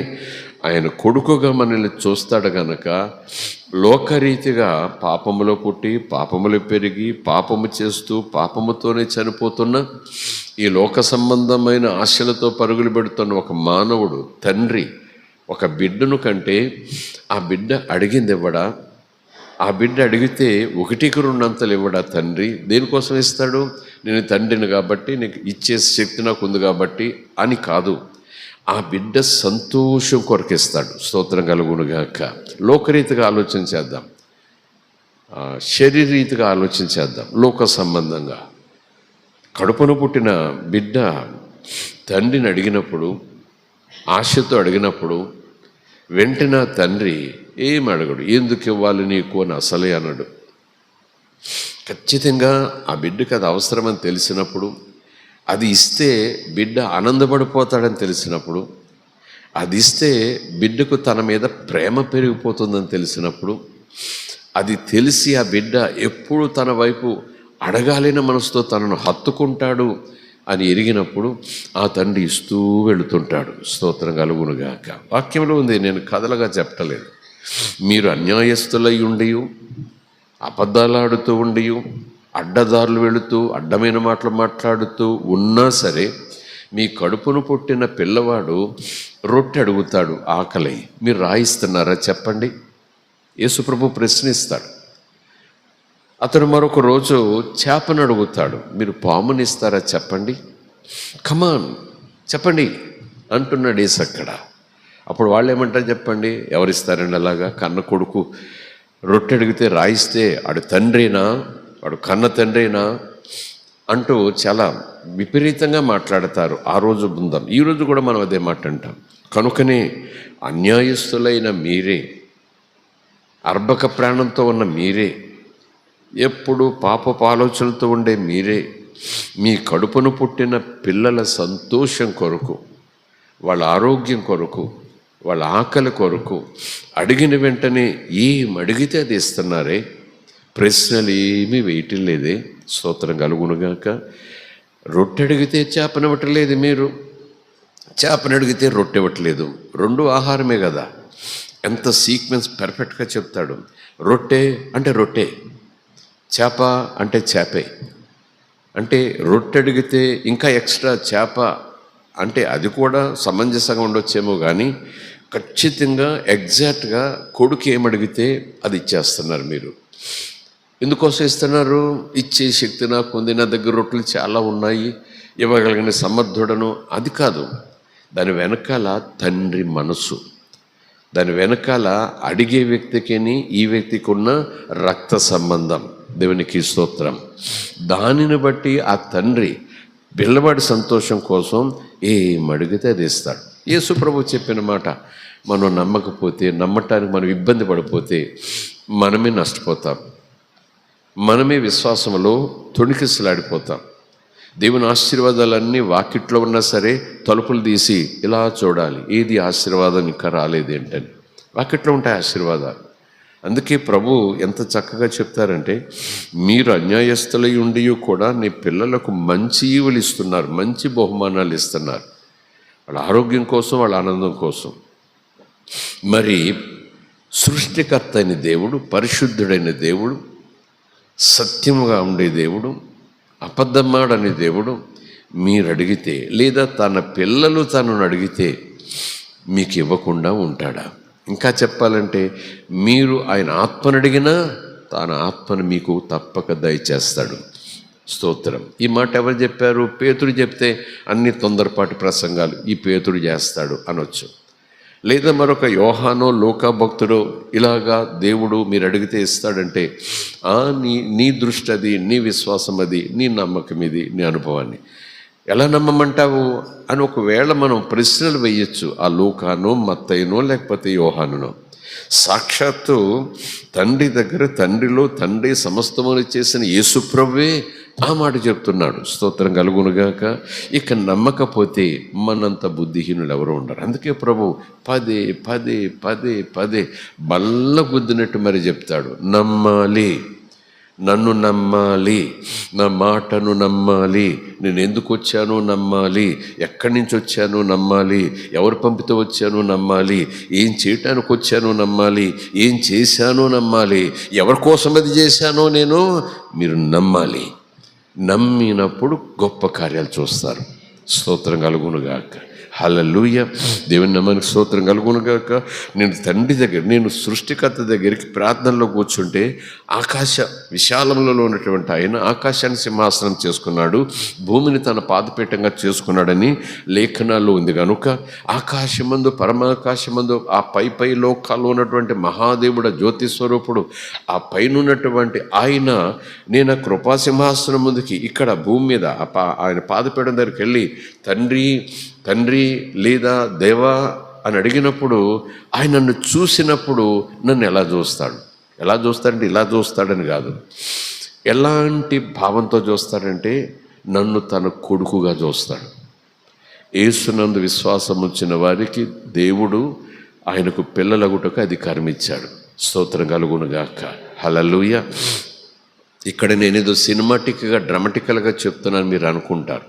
ఆయన కొడుకుగా మనల్ని చూస్తాడు గనక లోకరీతిగా పాపములో పుట్టి, పాపములు పెరిగి, పాపము చేస్తూ, పాపముతోనే చనిపోతున్న ఈ లోక సంబంధమైన ఆశలతో పరుగులు పెడుతున్న ఒక మానవుడు తండ్రి ఒక బిడ్డను కంటే ఆ బిడ్డ అడిగింది ఇవ్వడా? ఆ బిడ్డ అడిగితే 1కి 2 ఇవ్వడా తండ్రి? దేనికోసం ఇస్తాడు? నేను తండ్రిని కాబట్టి, నీకు ఇచ్చే శక్తి నాకు ఉంది కాబట్టి అని కాదు, ఆ బిడ్డ సంతోషం కొరకు ఇస్తాడు. స్తోత్రం కలుగునుగాక. లోకరీతిగా ఆలోచన చేద్దాం, శరీరీతిగా ఆలోచన చేద్దాం. లోక సంబంధంగా కడుపును పుట్టిన బిడ్డ తండ్రిని అడిగినప్పుడు, ఆశతో అడిగినప్పుడు వెంటనే తండ్రి ఏం అడగడు, ఎందుకు ఇవ్వాలి నీకు అని అసలే అనడు. ఖచ్చితంగా ఆ బిడ్డకు అది అవసరమని తెలిసినప్పుడు, అది ఇస్తే బిడ్డ ఆనందపడిపోతాడని తెలిసినప్పుడు, అది ఇస్తే బిడ్డకు తన మీద ప్రేమ పెరిగిపోతుందని తెలిసినప్పుడు, అది తెలిసి ఆ బిడ్డ ఎప్పుడు తన వైపు అడగాలిన మనసుతో తనను హత్తుకుంటాడు అని ఎరిగినప్పుడు ఆ తండ్రి ఇస్తూ వెళుతుంటాడు. స్తోత్రం కలుగునుగాక. వాక్యంలో ఉంది, నేను కథలుగా చెప్పలేదు. మీరు అన్యాయస్తులై ఉండి, అబద్ధాలాడుతూ ఉండి, అడ్డదారులు వెళుతూ, అడ్డమైన మాటలు మాట్లాడుతూ ఉన్నా సరే, మీ కడుపును పుట్టిన పిల్లవాడు రొట్టె అడుగుతాడు ఆకలి, మీరు రాయిస్తున్నారా చెప్పండి? యేసుప్రభు ప్రశ్నిస్తాడు. అతను మరొక రోజు చేపను అడుగుతాడు, మీరు పాముని ఇస్తారా చెప్పండి? కమాన్ చెప్పండి అంటున్నాడు యేసు అక్కడ. అప్పుడు వాళ్ళు ఏమంటారు చెప్పండి? ఎవరిస్తారండి అలాగా? కన్న కొడుకు రొట్టె అడిగితే రాయిస్తే వాడు తండ్రినా, వాడు కన్న తండ్రినా అంటూ చాలా విపరీతంగా మాట్లాడతారు ఆ రోజు బృందం. ఈరోజు కూడా మనం అదే మాట అంటాం. కనుకనే అన్యాయస్తులైన మీరే, అర్భక ప్రాణంతో ఉన్న మీరే, ఎప్పుడు పాపపు ఆలోచనలతో ఉండే మీరే, మీ కడుపును పుట్టిన పిల్లల సంతోషం కొరకు, వాళ్ళ ఆరోగ్యం కొరకు, వాళ్ళ ఆకలి కొరకు అడిగిన వెంటనే ఏం అడిగితే అది ఇస్తున్నారే, ప్రశ్నలు ఏమీ వేయటం లేదే. స్తోత్రం కలుగునుగాక. రొట్టె అడిగితే చేపనివ్వట్లేదు, మీరు చేపని అడిగితే రొట్టె ఇవ్వట్లేదు. 2 ఆహారమే కదా. ఎంత సీక్వెన్స్ పర్ఫెక్ట్గా చెప్తాడు. రొట్టె అంటే రొట్టె, చేప అంటే చేపే. అంటే రొట్టె అడిగితే ఇంకా ఎక్స్ట్రా చేప అంటే అది కూడా సమంజసంగా ఉండొచ్చేమో, కానీ ఖచ్చితంగా ఎగ్జాక్ట్గా కొడుకు ఏమడిగితే అది ఇచ్చేస్తున్నారు మీరు. ఎందుకోసం ఇస్తున్నారు? ఇచ్చే శక్తి నాకు ఉంది, నా దగ్గర రొట్టెలు చాలా ఉన్నాయి, ఇవ్వగలిగిన సమర్థుడను, అది కాదు. దాని వెనకాల తండ్రి మనసు, దాని వెనకాల అడిగే వ్యక్తికిని ఈ వ్యక్తికి ఉన్న రక్త సంబంధం. దేవునికి స్తోత్రం. దానిని బట్టి ఆ తండ్రి పిల్లవాడి సంతోషం కోసం ఏం అడిగితే అది ఇస్తాడు. యేసు ప్రభు చెప్పిన మాట, మనం నమ్మకపోతే, నమ్మటానికి మనం ఇబ్బంది పడిపోతే మనమే నష్టపోతాం, మనమే విశ్వాసంలో తొణికిసలాడిపోతాం. దేవుని ఆశీర్వాదాలన్నీ వాకిట్లో ఉన్నా సరే తలుపులు తీసి ఇలా చూడాలి, ఏది ఆశీర్వాదం ఇంకా రాలేదేంటని. వాకిట్లో ఉంటాయి ఆశీర్వాదాలు. అందుకే ప్రభు ఎంత చక్కగా చెప్తారంటే, మీరు అన్యాయస్తులై ఉండి కూడా నీ పిల్లలకు మంచి ఈవులు ఇస్తున్నారు, మంచి బహుమానాలు ఇస్తున్నారు, వాళ్ళ ఆరోగ్యం కోసం, వాళ్ళ ఆనందం కోసం. మరి సృష్టికర్త అయిన దేవుడు, పరిశుద్ధుడైన దేవుడు, సత్యముగా ఉండే దేవుడు, అబద్ధమాడని దేవుడు మీరు అడిగితే, లేదా తన పిల్లలు తనను అడిగితే మీకు ఇవ్వకుండా ఉంటాడా? ఇంకా చెప్పాలంటే, మీరు ఆయన ఆత్మను అడిగినా తన ఆత్మను మీకు తప్పక దయచేస్తాడు. స్తోత్రం. ఈ మాట ఎవరు చెప్పారు? పేతురు చెప్తే అన్ని తొందరపాటి ప్రసంగాలు ఈ పేతురు చేస్తాడు అనొచ్చు. లేదా మరొక యోహానో, లోకా భక్తుడో ఇలాగా దేవుడు మీరు అడిగితే ఇస్తాడంటే, నీ దృష్టి అది, నీ విశ్వాసం అది, నీ నమ్మకం ఇది, నీ అనుభవాన్ని ఎలా నమ్మమంటావు అని ఒకవేళ మనం ప్రశ్నలు వేయచ్చు. ఆ లోకానో, మత్తయినో, లేకపోతే యోహానునో. సాక్షాత్తు తండ్రి దగ్గర, తండ్రిలో తండ్రి సమస్తమును చేసిన యేసుప్రభువే ఆ మాట చెప్తున్నాడు. స్తోత్రం కలుగునుగాక. ఇక నమ్మకపోతే మనంత బుద్ధిహీనులు ఎవరు ఉండరు. అందుకే ప్రభు పదే పదే పదే పదే బల్ల గుద్దినట్టు మరి చెప్తాడు, నమ్మాలి, నన్ను నమ్మాలి, నా మాటను నమ్మాలి, నేను ఎందుకు వచ్చానో నమ్మాలి, ఎక్కడి నుంచి వచ్చానో నమ్మాలి, ఎవరు పంపితే వచ్చానో నమ్మాలి, ఏం చేయటానికి వచ్చానో నమ్మాలి, ఏం చేశానో నమ్మాలి, ఎవరి కోసం అది చేశానో నేను మీరు నమ్మాలి. నమ్మినప్పుడు గొప్ప కార్యాలు చూస్తారు. స్తోత్రం కలుగునుగాక. హల్లెలూయ. దేవుని నామానికి స్తోత్రం కలుగునుగాక. నేను తండ్రి దగ్గర, నేను సృష్టికర్త దగ్గరికి ప్రార్థనలో కూర్చుంటే ఆకాశ విశాలంలో ఉన్నటువంటి ఆయన ఆకాశాన్ని సింహాసనం చేసుకున్నాడు, భూమిని తన పాదపీఠంగా చేసుకున్నాడని లేఖనాల్లో ఉంది. కనుక ఆకాశమందు, పరమాకాశమందు, ఆ పై లోకాల్లో ఉన్నటువంటి మహాదేవుడు, జ్యోతి స్వరూపుడు, ఆ పైన ఉన్నటువంటి ఆయన, నేను కృపాసింహాసనం ముందుకి ఇక్కడ భూమి మీద ఆయన పాదపీఠం దగ్గరికి వెళ్ళి తండ్రి లేదా దేవా అని అడిగినప్పుడు, ఆయన నన్ను చూసినప్పుడు నన్ను ఎలా చూస్తాడంటే ఇలా చూస్తాడని కాదు, ఎలాంటి భావంతో చూస్తాడంటే నన్ను తన కొడుకుగా చూస్తాడు. యేసునందు విశ్వాసం వచ్చిన వారికి దేవుడు ఆయనకు పిల్లలగుటకు అధికారం ఇచ్చాడు. స్తోత్రం కలుగునుగాక. హల్లెలూయా. ఇక్కడ నేనేదో సినిమాటిక్గా, డ్రామాటికల్గా చెప్తున్నాను మీరు అనుకుంటారు.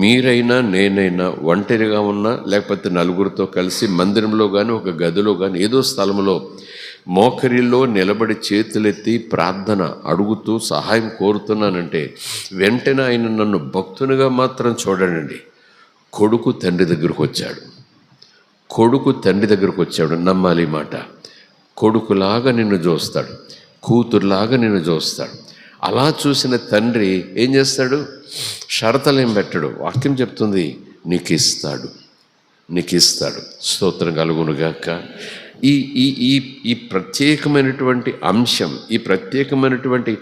మీరైనా నేనైనా ఒంటరిగా ఉన్నా, లేకపోతే నలుగురితో కలిసి మందిరంలో కానీ, ఒక గదిలో కానీ, ఏదో స్థలంలో మోకరిలో నిలబడి చేతులెత్తి ప్రార్థన అడుగుతూ సహాయం కోరుతున్నానంటే వెంటనే ఆయన నన్ను భక్తునిగా మాత్రం చూడడండి. కొడుకు తండ్రి దగ్గరకు వచ్చాడు. నమ్మాలి మాట. కొడుకులాగా నిన్ను చూస్తాడు, కూతురులాగా నిన్ను చూస్తాడు. అలా చూసిన తండ్రి ఏం చేస్తాడు? షరతలేం పెట్టడు. వాక్యం చెప్తుంది, నీకు ఇస్తాడు. స్తోత్రం కలుగునుగాక. ఈ ప్రత్యేకమైనటువంటి అంశం, ఈ ప్రత్యేకమైనటువంటి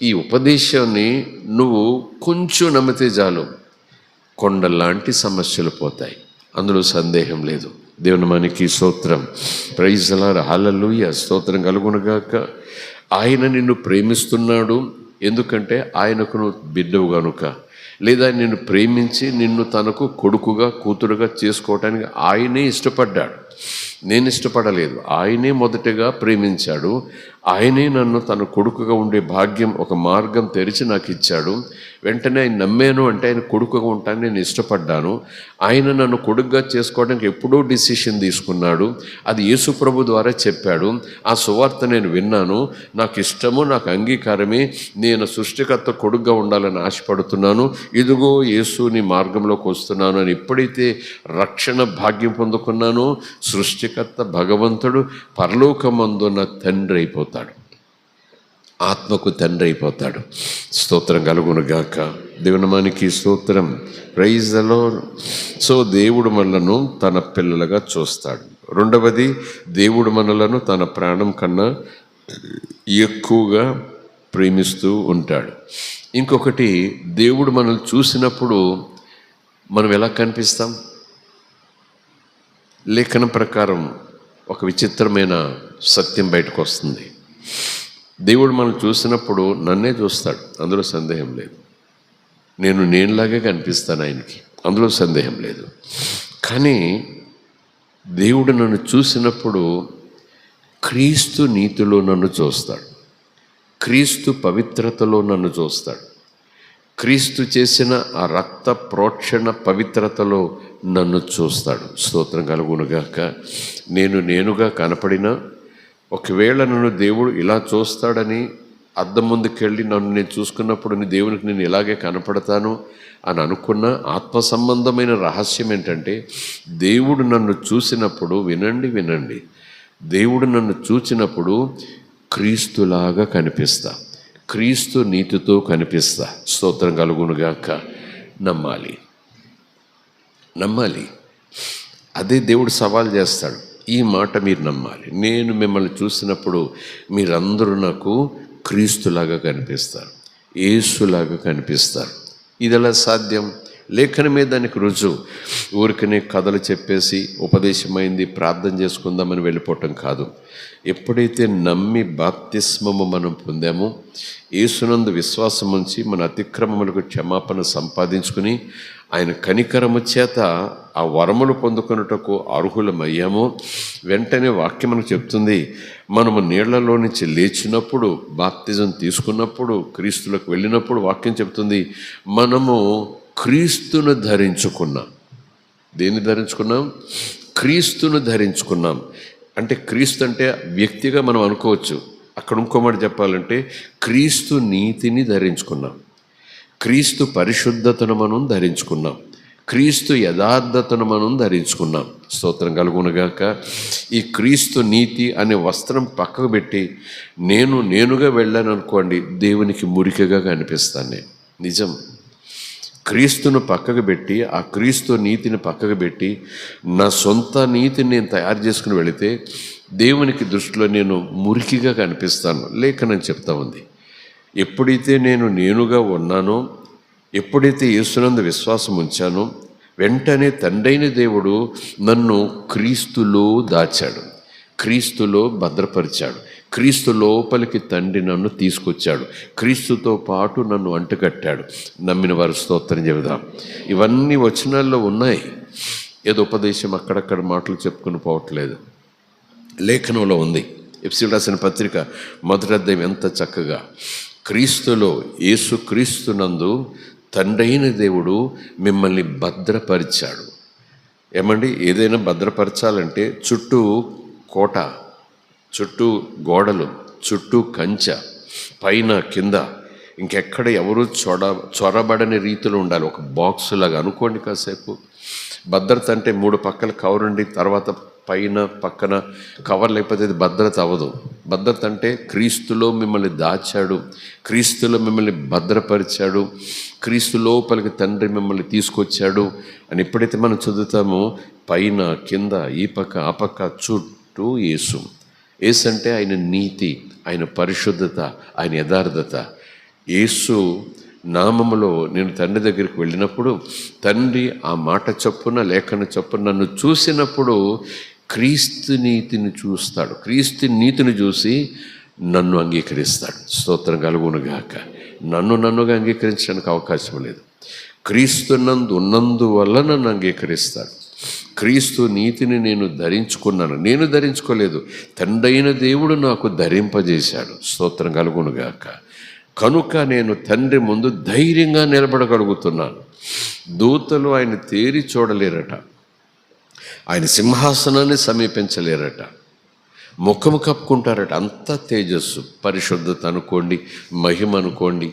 ఈ ఉపదేశాన్ని నువ్వు కొంచెం నమ్మితే చాలు, కొండలాంటి సమస్యలు పోతాయి, అందులో సందేహం లేదు. దేవుని మనకి స్తోత్రం. Praise the lord. హల్లెలూయా. స్తోత్రం కలుగునుగాక. ఆయన నిన్ను ప్రేమిస్తున్నాడు. ఎందుకంటే ఆయనకు నువ్వు బిడ్డవు కనుక, లేదా నిన్ను ప్రేమించి నిన్ను తనకు కొడుకుగా, కూతురుగా చేసుకోవటానికి ఆయనే ఇష్టపడ్డాడు. నేను ఇష్టపడలేదు, ఆయనే మొదటగా ప్రేమించాడు. ఆయనే నన్ను తన కొడుకుగా ఉండే భాగ్యం, ఒక మార్గం తెరిచి నాకు ఇచ్చాడు. వెంటనే ఆయన నమ్మాను అంటే ఆయన కొడుకుగా ఉంటాను నేను ఇష్టపడ్డాను. ఆయన నన్ను కొడుకుగా చేసుకోవడానికి ఎప్పుడో డిసిషన్ తీసుకున్నాడు. అది యేసు ప్రభు ద్వారా చెప్పాడు. ఆ సువార్త నేను విన్నాను, నాకు ఇష్టము, నాకు అంగీకారమే. నేను సృష్టికర్త కొడుకుగా ఉండాలని ఆశపడుతున్నాను. ఇదిగో యేసు నీ మార్గంలోకి వస్తున్నాను అని ఎప్పుడైతే రక్షణ భాగ్యం పొందుకున్నానో, సృష్టికర్త భగవంతుడు పరలోకమందున్న తండ్రి అయిపోతాడు. ఆత్మకు తండ్రి అయిపోతాడు. స్తోత్రం కలుగును గాక. దేవునామానికి స్తోత్రం. Praise the lord. సో దేవుడు మనలను తన పిల్లలుగా చూస్తాడు. రెండవది, దేవుడు మనలను తన ప్రాణం కన్నా ఎక్కువగా ప్రేమిస్తూ ఉంటాడు. ఇంకొకటి, దేవుడు మనల్ని చూసినప్పుడు మనం ఎలా కనిపిస్తాం? లేఖనం ప్రకారం ఒక విచిత్రమైన సత్యం బయటకు వస్తుంది. దేవుడు మనం చూసినప్పుడు నన్నే చూస్తాడు, అందులో సందేహం లేదు. నేనులాగే కనిపిస్తాను ఆయనకి, అందులో సందేహం లేదు. కానీ దేవుడు నన్ను చూసినప్పుడు క్రీస్తు నీతిలో నన్ను చూస్తాడు, క్రీస్తు పవిత్రతలో నన్ను చూస్తాడు, క్రీస్తు చేసిన ఆ రక్త ప్రోక్షణ పవిత్రతలో నన్ను చూస్తాడు. స్తోత్రం కలుగునుగాక. నేనుగా కనపడినా, ఒకవేళ నన్ను దేవుడు ఇలా చూస్తాడని అద్దం ముందుకెళ్ళి నన్ను నేను చూసుకున్నప్పుడు దేవునికి నేను ఇలాగే కనపడతాను అని అనుకున్న ఆత్మ సంబంధమైన రహస్యం ఏంటంటే, దేవుడు నన్ను చూసినప్పుడు వినండి, దేవుడు నన్ను చూసినప్పుడు క్రీస్తులాగా కనిపిస్తా, క్రీస్తు నీతితో కనిపిస్తా. స్తోత్రం కలుగునుగాక. నమ్మాలి. అదే దేవుడు సవాల్ చేస్తాడు. ఈ మాట మీరు నమ్మాలి. నేను మిమ్మల్ని చూసినప్పుడు మీరందరూ నాకు క్రీస్తులాగా కనిపిస్తారు, యేసులాగా కనిపిస్తారు. ఇది ఎలా సాధ్యం? లేఖనమే దానికి రుజువు. ఊరికనే కథలు చెప్పేసి ఉపదేశమైంది ప్రార్థన చేసుకుందామని వెళ్ళిపోవటం కాదు. ఎప్పుడైతే నమ్మి బాప్తిస్మము మనం పొందామో, యేసునందు విశ్వాసం ఉంచి మన అతిక్రమములకు క్షమాపణ సంపాదించుకుని ఆయన కనికరము చేత ఆ వరములు పొందుకొనుటకు అర్హులమయ్యామో, వెంటనే వాక్యం మనకు చెప్తుంది, మనము నీళ్లలో నుంచి లేచినప్పుడు, బాప్తిజం తీసుకున్నప్పుడు, క్రీస్తులకు వెళ్ళినప్పుడు వాక్యం చెప్తుంది, మనము క్రీస్తును ధరించుకున్నాం. దేన్ని ధరించుకున్నాం? క్రీస్తును ధరించుకున్నాం. అంటే క్రీస్తు అంటే వ్యక్తిగా మనం అనుకోవచ్చు. అక్కడ ఇంకో మాట చెప్పాలంటే, క్రీస్తు నీతిని ధరించుకున్నాం, క్రీస్తు పరిశుద్ధతను మనం ధరించుకున్నాం, క్రీస్తు యథార్థతను మనం ధరించుకున్నాం. స్తోత్రం కలుగునుగాక. ఈ క్రీస్తు నీతి అనే వస్త్రం పక్కకు పెట్టి నేనుగా వెళ్ళాను అనుకోండి, దేవునికి మురికగా కనిపిస్తాను నేను. నిజం. క్రీస్తును పక్కకు పెట్టి, ఆ క్రీస్తు నీతిని పక్కకు పెట్టి నా సొంత నీతిని నేను తయారు చేసుకుని వెళితే దేవునికి దృష్టిలో నేను మురికిగా కనిపిస్తాను. లేఖనం చెప్తా ఉంది. ఎప్పుడైతే నేనుగా ఉన్నానో, ఎప్పుడైతే యేసునందు విశ్వాసం ఉంచానో, వెంటనే తండ్రైన దేవుడు నన్ను క్రీస్తులో దాచాడు, క్రీస్తులో భద్రపరిచాడు, క్రీస్తు లోపలికి తండ్రి నన్ను తీసుకొచ్చాడు, క్రీస్తుతో పాటు నన్ను అంటుకట్టాడు. నమ్మిన వారు స్తోత్రం చెబుదాం. ఇవన్నీ వచనాల్లో ఉన్నాయి. ఏదో ఉపదేశం అక్కడక్కడ మాటలు చెప్పుకుని పోవట్లేదు, లేఖనంలో ఉంది. ఎఫెసీయులకు రాసిన పత్రిక 1వ అధ్యాయం ఎంత చక్కగా క్రీస్తులో, యేసు క్రీస్తునందు తండ్రైన దేవుడు మిమ్మల్ని భద్రపరిచాడు. ఏమండి, ఏదైనా భద్రపరచాలంటే చుట్టూ కోట, చుట్టూ గోడలు, చుట్టూ కంచె, పైన కింద ఇంకెక్కడ ఎవరు చొరబడని రీతిలో ఉండాలి. ఒక బాక్స్ లాగా అనుకోండి. కాసేపు భద్రత అంటే 3 పక్కల కవర్ ఉండి తర్వాత పైన పక్కన కవర్ లేకపోతే అది భద్రత అవ్వదు. భద్రత అంటే క్రీస్తులో మిమ్మల్ని దాచాడు, క్రీస్తులో మిమ్మల్ని భద్రపరిచాడు, క్రీస్తు లోపలికి తండ్రి మిమ్మల్ని తీసుకొచ్చాడు అని ఎప్పుడైతే మనం చదువుతామో, పైన కింద ఈ పక్క ఆ పక్క చుట్టూ యేసు. యేసు అంటే ఆయన నీతి, ఆయన పరిశుద్ధత, ఆయన యథార్థత. యేసు నామములో నేను తండ్రి దగ్గరికి వెళ్ళినప్పుడు తండ్రి ఆ మాట చొప్పున, లేఖన చొప్పున నన్ను చూసినప్పుడు క్రీస్తు నీతిని చూస్తాడు, క్రీస్తు నీతిని చూసి నన్ను అంగీకరిస్తాడు. స్తోత్రం కలుగునుగాక. నన్నుగా అంగీకరించడానికి అవకాశం లేదు. క్రీస్తునందు ఉన్నందువల్ల నన్ను అంగీకరిస్తాడు. క్రీస్తు నీతిని నేను ధరించుకున్నాను, నేను ధరించుకోలేదు, తండ్రైన దేవుడు నాకు ధరింపజేశాడు. స్తోత్రం కలుగునుగాక. కనుక నేను తండ్రి ముందు ధైర్యంగా నిలబడగలుగుతున్నాను. దూతలు ఆయన తేరి చూడలేరట, ఆయన సింహాసనాన్ని సమీపించలేరట, ముఖము కప్పుకుంటారట. అంత తేజస్సు, పరిశుద్ధత అనుకోండి, మహిమ అనుకోండి.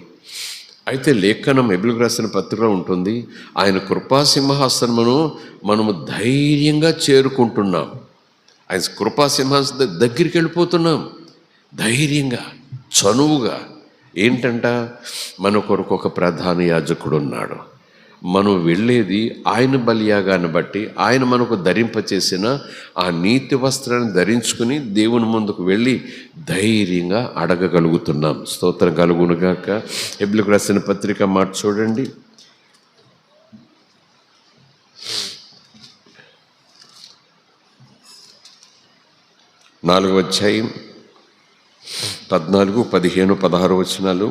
అయితే లేఖనం హెబ్రీయులకు రాసిన పత్రికలో ఉంటుంది, ఆయన కృపా సింహాసనమును మనము ధైర్యంగా చేరుకుంటున్నాం. ఆయన కృపా సింహాసనం దగ్గరికి వెళ్ళిపోతున్నాం ధైర్యంగా. చనువుగా. ఏంటంట, మన కొరకు ఒక ప్రధాన యాజకుడు ఉన్నాడు, మనం వెళ్ళేది ఆయన బలియాగాన్ని బట్టి, ఆయన మనకు ధరింపచేసిన ఆ నీతి వస్త్రాన్ని ధరించుకుని దేవుని ముందుకు వెళ్ళి ధైర్యంగా అడగగలుగుతున్నాం. స్తోత్రం కలుగునుగాక. హెబ్రీయులకు రాసిన పత్రిక మాట చూడండి, 4వ అధ్యాయం 14, 15, 16 వచనాలు.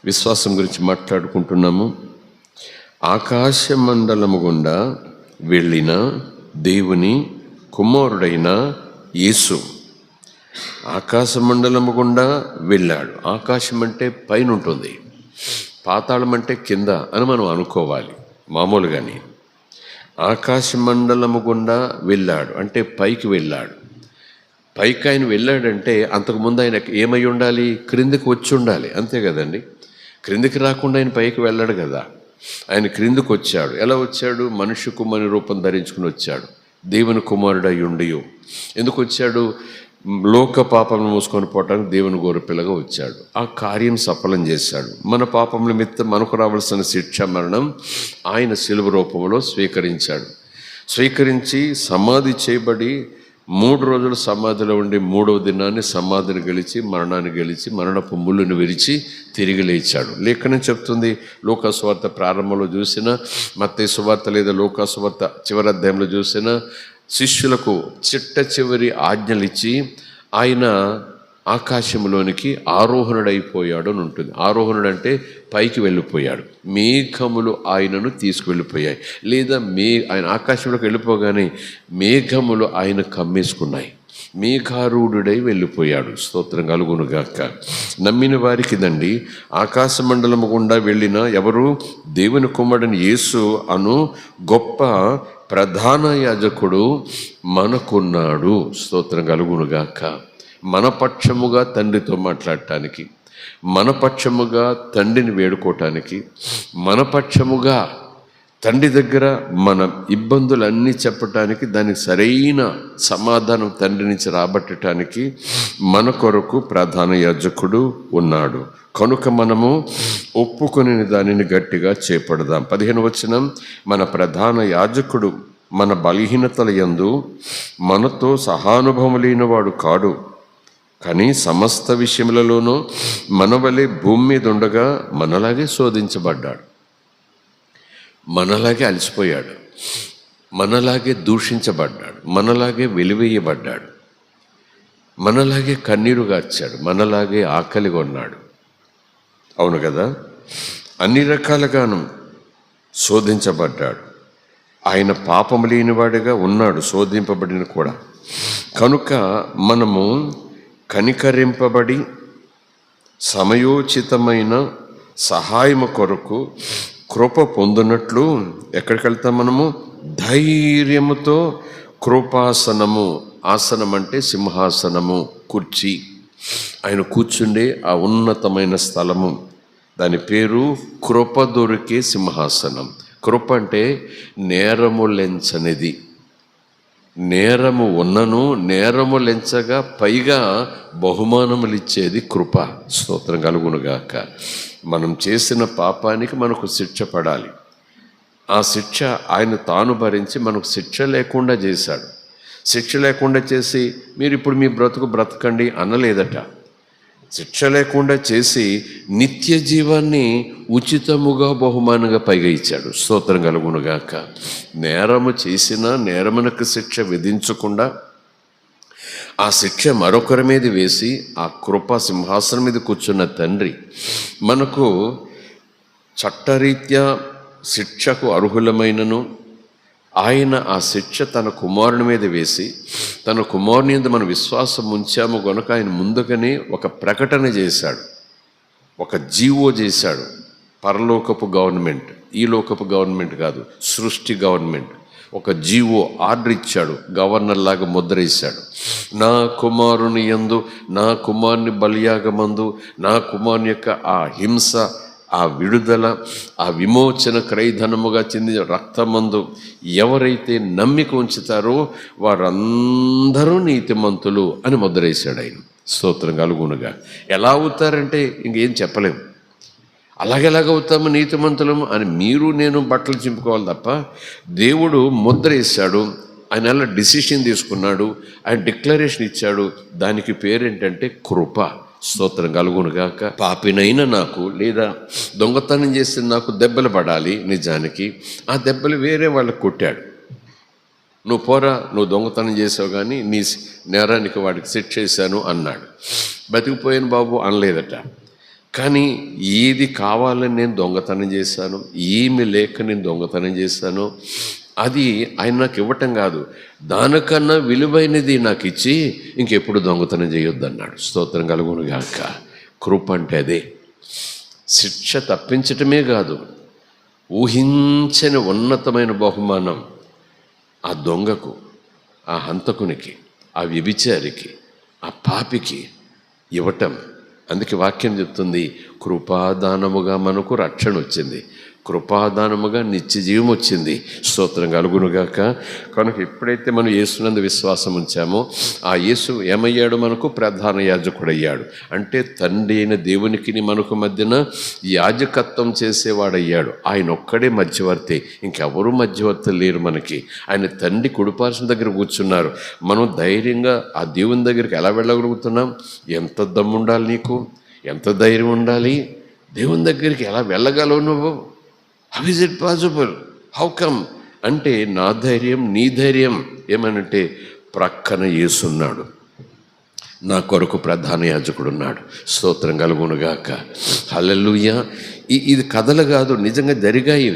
విశ్వాసం గురించి మాట్లాడుకుంటున్నాము. ఆకాశ మండలము గుండా వెళ్ళిన దేవుని కుమారుడైన యేసు ఆకాశ మండలము గుండా వెళ్ళాడు. ఆకాశం అంటే పైన ఉంటుంది, పాతాళం అంటే కింద అని మనం అనుకోవాలి మామూలుగాని. ఆకాశ మండలము గుండా వెళ్ళాడు అంటే పైకి వెళ్ళాడు. పైకి ఆయన వెళ్ళాడంటే అంతకుముందు ఆయన ఏమై ఉండాలి? క్రిందికి వచ్చి ఉండాలి, అంతే కదండి. క్రిందికి రాకుండా ఆయన పైకి వెళ్ళాడు కదా. ఆయన క్రిందికి వచ్చాడు. ఎలా వచ్చాడు? మనుష్య కుమారుని రూపం ధరించుకుని వచ్చాడు. దేవుని కుమారుడు అయి ఉండి ఎందుకు వచ్చాడు? లోక పాపములను మూసుకొని పోవటానికి దేవుని గొర్రెపిల్లగా వచ్చాడు. ఆ కార్యం సఫలం చేశాడు. మన పాపముల నిమిత్తం మనకు రావాల్సిన శిక్ష మరణం ఆయన శిలువ రూపంలో స్వీకరించి సమాధి చేయబడి 3 రోజులు సమాధిలో ఉండి 3వ దినాన్ని సమాధిని గెలిచి మరణాన్ని గెలిచి మరణపు ముళ్ళును విరిచి తిరిగి లేచాడు. లేఖనం చెప్తుంది, లూకా సువార్త ప్రారంభంలో చూసిన, మత్తయి సువార్త లేదా లూకా సువార్త చివరి అధ్యాయంలో చూసిన, శిష్యులకు చిట్ట చివరి ఆజ్ఞలు ఇచ్చి ఆయన ఆకాశంలోనికి ఆరోహణుడైపోయాడు అని ఉంటుంది. ఆరోహణుడు అంటే పైకి వెళ్ళిపోయాడు. మేఘములు ఆయనను తీసుకువెళ్ళిపోయాయి. లేదా ఆయన ఆకాశంలోకి వెళ్ళిపోగానే మేఘములు ఆయన కమ్మేసుకున్నాయి. మేఘారూఢుడై వెళ్ళిపోయాడు. స్తోత్రం కలుగునుగాక. నమ్మిన వారికి దండి ఆకాశ మండలము గుండా వెళ్ళిన ఎవరు? దేవుని కుమారుడైన యేసు అను గొప్ప ప్రధాన యాజకుడు మనకున్నాడు. స్తోత్రం కలుగునుగాక. మన పక్షముగా తండ్రితో మాట్లాడటానికి, మన పక్షముగా తండ్రిని వేడుకోవటానికి, మన పక్షముగా తండ్రి దగ్గర మన ఇబ్బందులన్నీ చెప్పటానికి, దానికి సరైన సమాధానం తండ్రి నుంచి రాబట్టడానికి మన కొరకు ప్రధాన యాజకుడు ఉన్నాడు. కనుక మనము ఒప్పుకొని దానిని గట్టిగా చేపడదాం. 15వ వచనం, మన ప్రధాన యాజకుడు మన బలహీనతల యందు మనతో సహానుభవం లేనివాడు కాడు, కానీ సమస్త విషయములలోనూ మన వలె భూమి మీద ఉండగా మనలాగే శోధించబడ్డాడు, మనలాగే అలసిపోయాడు, మనలాగే దూషించబడ్డాడు, మనలాగే వెలివేయబడ్డాడు, మనలాగే కన్నీరు గార్చాడు, మనలాగే ఆకలిగా ఉన్నాడు. అవును కదా. అన్ని రకాలుగాను శోధించబడ్డాడు. ఆయన పాపము లేనివాడిగా ఉన్నాడు, శోధింపబడిన కూడా. కనుక మనము కనికరింపబడి సమయోచితమైన సహాయము కొరకు కృప పొందినట్లు ఎక్కడికి వెళ్తాం? మనము ధైర్యముతో కృపాసనము, ఆసనం అంటే సింహాసనము, కుర్చీ, ఆయన కూర్చుండే ఆ ఉన్నతమైన స్థలము, దాని పేరు కృప దొరికే సింహాసనం. కృప అంటే నేరము లెంచనిది. నేరము ఉన్నను నేరము లెంచగా పైగా బహుమానములు ఇచ్చేది కృప. స్తోత్రం కలుగునుగాక. మనం చేసిన పాపానికి మనకు శిక్ష పడాలి. ఆ శిక్ష ఆయన తాను భరించి మనకు శిక్ష లేకుండా చేశాడు. శిక్ష లేకుండా చేసి మీరు ఇప్పుడు మీ బ్రతకండి అనలేదట. శిక్ష లేకుండా చేసి నిత్య జీవాన్ని ఉచితముగా బహుమానంగా పైగా ఇచ్చాడు. స్తోత్రం కలుగునుగాక. నేరము చేసినా నేరమునకు శిక్ష విధించకుండా ఆ శిక్ష మరొకరి మీద వేసి ఆ కృపా సింహాసనం మీద కూర్చున్న తండ్రి మనకు చట్టరీత్యా శిక్షకు అర్హులమైనను ఆయన ఆ శిక్ష తన కుమారుని మీద వేసి, తన కుమారుని మీద మనం విశ్వాసం ఉంచాము కనుక ఆయన ముందుగానే ఒక ప్రకటన చేశాడు, ఒక జీవో చేశాడు. పరలోకపు గవర్నమెంట్, ఈ లోకపు గవర్నమెంట్ కాదు, సృష్టి గవర్నమెంట్. ఒక జీవో ఆర్డర్ ఇచ్చాడు, గవర్నర్ లాగా ముద్ర వేశాడు. నా కుమారుని యందు, నా కుమారుని బలియాగమందు, నా కుమారుని యొక్క ఆ హింస, ఆ విడుదల, ఆ విమోచన క్రయధనముగా చెందిన రక్తమందు ఎవరైతే నమ్మిక ఉంచుతారో వారందరూ నీతిమంతులు అని ముద్రేశాడు ఆయన. స్తోత్రం కలుగునుగా. ఎలా అవుతారంటే ఇంకేం చెప్పలేము. అలాగెలాగవుతాము నీతిమంతులము అని మీరు నేను బట్టలు చింపుకోవాలి తప్ప, దేవుడు ముద్ర వేశాడు, ఆయన అలా డిసిషన్ తీసుకున్నాడు, ఆయన డిక్లరేషన్ ఇచ్చాడు. దానికి పేరేంటంటే కృప. స్తోత్రం కలుగునుగాక. పాపినైన నాకు, లేదా దొంగతనం చేసిన నాకు దెబ్బలు పడాలి. నిజానికి ఆ దెబ్బలు వేరే వాళ్ళకు కొట్టాడు. నువ్వు పోరా, నువ్వు దొంగతనం చేసావు కానీ నీ నేరానికి వాడికి శిక్ష చేశాను అన్నాడు. బతికిపోయాను బాబు అనలేదట. కానీ ఏది కావాలని నేను దొంగతనం చేశాను, ఏమి లేక నేను దొంగతనం చేశాను, అది ఆయన నాకు ఇవ్వటం కాదు, దానికన్నా విలువైనది నాకు ఇచ్చి ఇంకెప్పుడు దొంగతనం చేయొద్దు అన్నాడు. స్తోత్రం కలుగునుగాక. కృప అంటే అదే. శిక్ష తప్పించటమే కాదు, ఊహించని ఉన్నతమైన బహుమానం ఆ దొంగకు, ఆ హంతకునికి, ఆ వ్యభిచారికి, ఆ పాపికి ఇవ్వటం. అందుకే వాక్యం చెప్తుంది, కృపాదానముగా మనకు రక్షణ వచ్చింది, కృపాదానముగా నిత్య జీవం వచ్చింది. స్తోత్రం కలుగునుగాక. కనుక ఎప్పుడైతే మనం యేసునందు విశ్వాసం ఉంచామో, ఆ యేసు ఏమయ్యాడు? మనకు ప్రధాన యాజకుడు అయ్యాడు. అంటే తండ్రి అయిన దేవునికి మనకు మధ్యన యాజకత్వం చేసేవాడయ్యాడు. ఆయన ఒక్కడే మధ్యవర్తి, ఇంకెవరూ మధ్యవర్తులు లేరు మనకి. ఆయన తండ్రి కుడిపార్శ్వం దగ్గర కూర్చున్నారు. మనం ధైర్యంగా ఆ దేవుని దగ్గరికి ఎలా వెళ్ళగలుగుతున్నాం? ఎంత దమ్ము ఉండాలి నీకు, ఎంత ధైర్యం ఉండాలి? దేవుని దగ్గరికి ఎలా వెళ్ళగలవు నువ్వు? How is it possible? How come అంటే, నా ధైర్యం నీ ధైర్యం ఏమనంటే, ప్రక్కన యేసున్నాడు, నా కొరకు ప్రధాన యాజకుడు ఉన్నాడు. స్తోత్రం కలుగునుగాక. హల్లెలూయా. ఇది కథలు కాదు, నిజంగా జరిగాయి